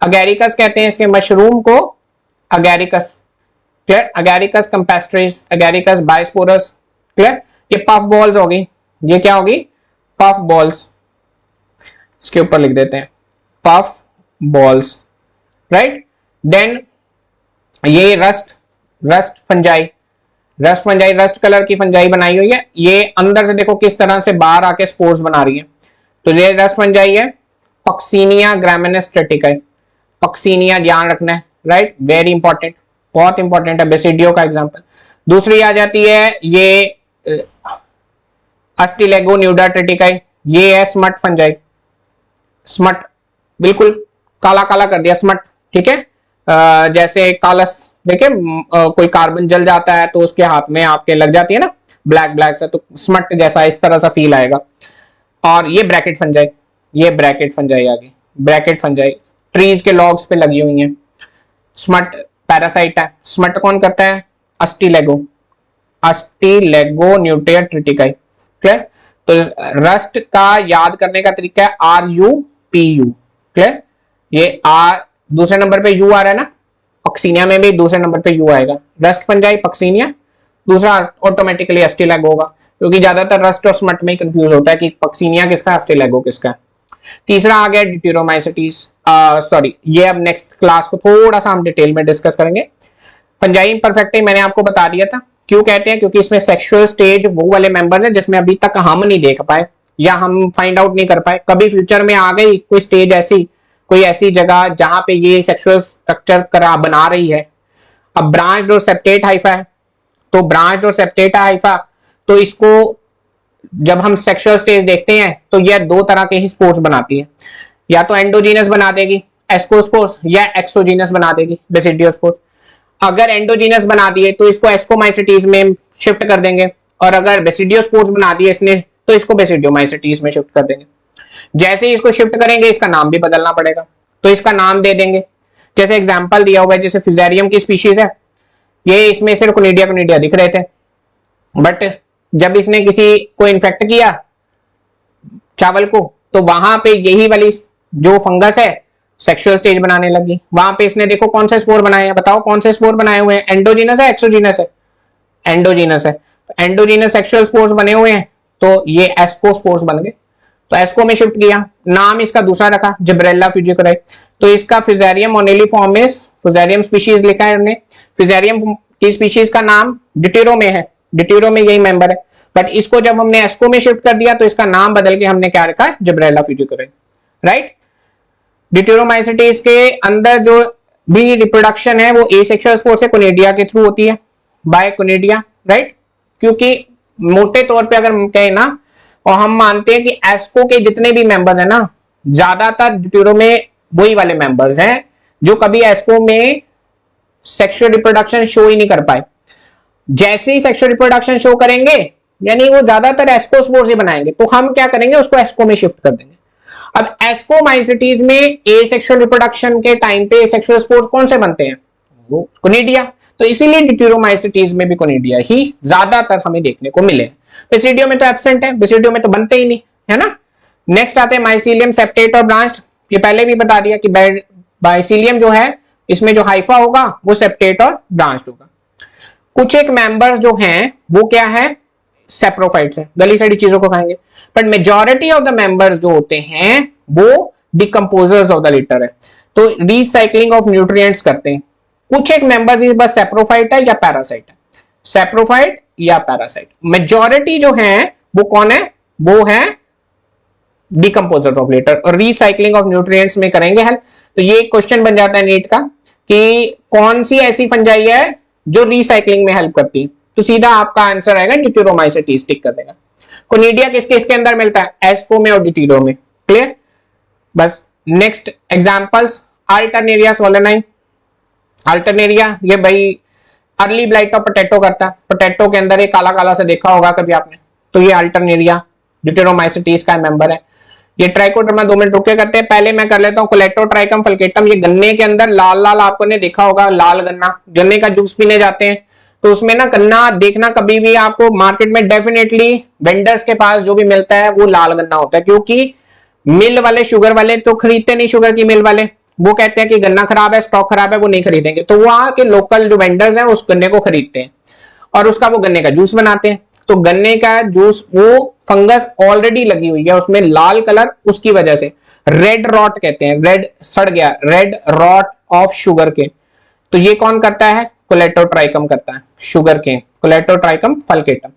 अगैरिकस कहते हैं इसके मशरूम को, agaricus, clear, agaricus campestris, agaricus bisporus, clear. ये पफ बॉल्स होगी, ये क्या होगी, पफ बॉल्स, इसके ऊपर लिख देते हैं पफ बॉल्स, राइट। देन ये rust, rust fungi, rust fungi, rust colour की फंजाई बनाई हुई है, ये अंदर से देखो किस तरह से बाहर आके स्पोर्स बना रही है, तो ये रस्ट फंजाई है, पक्सीनिया ग्रामिनेस ट्रेटिकाई, पक्सीनिया ध्यान रखना है, राइट, वेरी इंपॉर्टेंट, बहुत इंपॉर्टेंट है, बेसिडियो का एग्जांपल। दूसरी आ जाती है ये अस्टिलेगो न्यूडा ट्रेटिकाई, ये है स्मट फंजाई, स्मट बिल्कुल काला काला कर दिया, स्मट, ठीक है। जैसे कालस, देखिए कोई कार्बन जल जाता है तो उसके हाथ में आपके लग जाती है ना ब्लैक ब्लैक से, तो स्मट जैसा इस तरह सा फील आएगा। और ये ब्रैकेट फंजाई, ये ब्रैकेट फंजाई आ गई, ब्रैकेट फंजाई ट्रीज के लॉग्स पे लगी हुई है। स्मट पैरासाइट है, स्मट कौन करता है, अस्टिलेगो, अस्टिलेगो न्यूटेया ट्रिटिकाई, क्लियर। तो रस्ट का याद करने का तरीका है RUPU, क्लियर। ये आर दूसरे नंबर पे यू आ रहा है ना, पक्सीनिया में भी दूसरे नंबर पे यू आएगा, रस्ट फंजाई पक्सीनिया, दूसरा ऑटोमेटिकली अस्टिलेगो होगा, क्योंकि ज्यादातर रस्ट और स्मट में कंफ्यूज होता है कि पक्सीनिया किसका अस्टिलेगो किसका। तीसरा आ गया डिट्यूरोमाइसेटिस, सॉरी ये अब नेक्स्ट क्लास को थोड़ा सा हम डिटेल में डिस्कस करेंगे। फंजाई इम्परफेक्टा मैंने आपको बता दिया था, क्यों कहते हैं, क्योंकि इसमें सेक्सुअल स्टेज वो वाले मेंबर्स हैं जिसमें अभी तक हम नहीं देख पाए या हम फाइंड आउट नहीं कर पाए, कभी फ्यूचर में आ गई कोई स्टेज ऐसी, कोई ऐसी जगह जहां पे ये सेक्सुअल स्ट्रक्चर करा बना रही है। अब ब्रांच और सेप्टेट हाइफा है, तो ब्रांच और सेप्टेटा हाइफा, तो इसको जब हम सेक्सुअल स्टेज देखते हैं तो यह दो तरह के ही स्पोर्स बनाती है, या तो एंडोजीनस बना देगी एस्कोस्पोर्स, या एक्सोजीनस बना देगी बेसिडियोस्पोर्स। अगर एंडोजीनस बना दिए तो इसको एस्कोमाइसेटीज में शिफ्ट कर देंगे, और अगर बेसिडियोस्पोर्स बना दिए इसने तो इसको बेसिडियोमाइसेटीज में शिफ्ट कर देंगे। जैसे ही इसको शिफ्ट करेंगे इसका नाम भी बदलना पड़ेगा, तो इसका नाम दे देंगे, जैसे एग्जांपल दिया हुआ है, जैसे फिजेरियम की स्पीशीज है, ये इसमें सिर्फ कोनिडिया कोनिडिया दिख रहे थे, बट जब इसने किसी को इन्फेक्ट किया चावल को, तो वहां पे यही वाली जो फंगस है सेक्सुअल स्टेज बनाने लगी। वहां पे इसने देखो कौन से स्पोर बनाए हैं, बताओ कौन से स्पोर बनाए हुए हैं, एंडोजीनस है एक्सोजीनस है, एंडोजीनस है, तो एंडोजीनस सेक्सुअल स्पोर्स बने हुए हैं, तो ये एस्को स्पोर्स बन गए। तो एस्को में शिफ्ट किया, नाम इसका दूसरा रखा जिब्रेल्ला फ्यूजिकोराई। तो इसका फिजेरियम ओनेलिफॉर्मिस फिजेरियम स्पीशीज लिखा है हमने। फिजेरियम की स्पीशीज का नाम डिटेरो में है, डिटेरो में यही मेंबर है, बट इसको जब हमने एस्को में शिफ्ट कर दिया तो इसका नाम बदल के हमने क्या रखा, जिब्रेल्ला फ्यूजिकोराई, राइट। डिटेरोमाइसिटीज के अंदर जो भी रिप्रोडक्शन है वो एसेक्सुअल स्पोर्स से कोनिडिया के थ्रू होती है, बाय कोनिडिया, राइट। क्योंकि मोटे तौर पे अगर हम कहें ना, और हम मानते हैं कि एस्को के जितने भी मेंबर्स हैं ना, ज्यादातर डिटेरो में वही वाले मेंबर्स हैं जो कभी एस्को में सेक्सुअल रिप्रोडक्शन शो ही नहीं कर पाए। जैसे ही सेक्सुअल रिप्रोडक्शन शो करेंगे, यानी वो ज्यादातर एस्को स्पोर्स ही बनाएंगे, तो हम क्या करेंगे, उसको एस्को में शिफ्ट कर देंगे। अब एस्कोमाइसिटीज में एसेक्सुअल रिप्रोडक्शन के टाइम पे एसेक्सुअल स्पोर्स कौन से बनते हैं, वो कोनिडिया। तो इसीलिए डिटेरोमाइसिटीज में भी कोनिडिया ही ज्यादातर हमें देखने को मिले। बेसिडियो में तो एब्सेंट है, बेसिडियो में तो बनते ही नहीं है ना। नेक्स्ट आते हैं माइसीलियम, सेप्टेट और ब्रांच्ड। ये पहले भी बता दिया कि माइसीलियम जो है इसमें जो हाइफा होगा वो सेप्टेट और ब्रांच्ड होगा। कुछ एक मेंबर्स जो हैं वो क्या है, सेप्रोफाइट्स है, गली सड़ी चीजों को खाएंगे, but majority of the members जो होते हैं वो डिकम्पोजर्स ऑफ द लिटर है, तो रिसाइकलिंग ऑफ न्यूट्रिएंट्स करते हैं। कुछ एक मेंबर्स बस सेप्रोफाइट है या पैरासाइट है, सेप्रोफाइट या पैरासाइट। मेजॉरिटी जो है वो कौन है, वो है डिकम्पोजर ऑफ लिटर, और रिसाइकलिंग ऑफ न्यूट्रिएंट्स में करेंगे हेल्प। तो ये क्वेश्चन बन जाता है नीट का कि कौन सी ऐसी फंजाई है जो रिसाइकलिंग में हेल्प करती है, तो सीधा आपका आंसर आएगा डिटेरोमाइसिटीज, टिक कर देगा। कोनिडिया किसके इसके अंदर मिलता है, एस्को में और डिटेरो में, क्लियर। बस नेक्स्ट एग्जांपल्स, अल्टरनेरिया सोलेनाइन। अल्टरनेरिया ये भाई अर्ली ब्लाइट ऑफ पोटैटो करता है, पोटैटो के अंदर एक काला काला से देखा होगा कभी आपने, तो ये अल्टरनेरिया डिटेरोमाइसिटीज का मेंबर है। ये ट्राइकोडर्मा 2 मिनट रुक के करते हैं, पहले मैं कर लेता हूँ कोलेटोट्राइकम फल्केटम। ये गन्ने के अंदर लाल लाल आपको ने देखा होगा, लाल गन्ना, गन्ने का जूस पीने जाते हैं तो उसमें ना गन्ना देखना, कभी भी आपको मार्केट में डेफिनेटली वेंडर्स के पास जो भी मिलता है वो लाल गन्ना होता है, क्योंकि मिल वाले शुगर वाले तो खरीदते नहीं, शुगर की मिल वाले वो कहते हैं कि गन्ना खराब है, स्टॉक खराब है, वो नहीं खरीदेंगे, तो वहां के लोकल जो वेंडर्स हैं उस गन्ने को खरीदते हैं और उसका वो गन्ने का जूस बनाते हैं। तो गन्ने का जूस, वो फंगस ऑलरेडी लगी हुई है उसमें, लाल कलर, उसकी वजह से रेड रॉट कहते हैं, रेड सड़ गया, रेड रॉट ऑफ शुगर के। तो ये कौन करता है, कोलेटोट्राइकम करता है, शुगर केन, कोलेटोट्राइकम फल्केटम।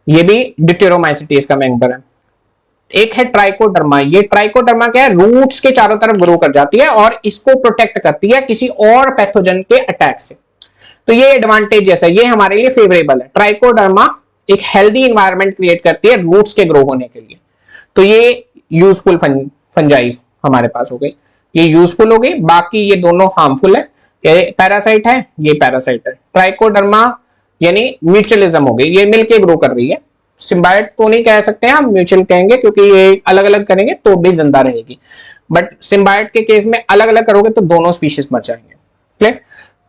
ये भी डिटेरोमाइसिटीज का मेंबर है। एक है ट्राइकोडर्मा। ये ट्राइकोडर्मा क्या है, रूट्स के चारों तरफ ग्रो कर जाती है और इसको प्रोटेक्ट करती है किसी और पैथोजन के अटैक से। तो ये एडवांटेज जैसा, ये हमारे लिए फेवरेबल है। ट्राइकोडर्मा एक हेल्दी इंवायरमेंट क्रिएट करती है रूट्स के ग्रो होने के लिए। तो ये यूजफुल फंजाई हमारे पास हो गई, ये यूजफुल हो गई। बाकी ये दोनों हार्मफुल है, ये पैरासाइट है, ये पैरासाइट है। ट्राइकोडर्मा यानी म्यूचुअलिज्म हो गई, ये मिलके ग्रो कर रही है। सिम्बायोट तो नहीं कह सकते हम, म्यूचुअल कहेंगे, क्योंकि ये अलग अलग करेंगे तो भी जिंदा रहेगी, बट सिम्बायोट के केस में अलग अलग करोगे तो दोनों स्पीशीज मर जाएंगे, क्लियर।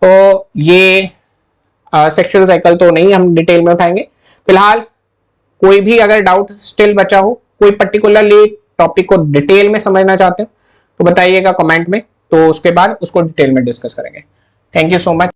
तो ये सेक्सुअल साइकिल तो नहीं हम डिटेल में उठाएंगे फिलहाल। कोई भी अगर डाउट स्टिल बचा हो, कोई पर्टिकुलरली टॉपिक को डिटेल में समझना चाहते हो तो बताइएगा कमेंट में, तो उसके बाद उसको डिटेल में डिस्कस करेंगे। Thank you so much.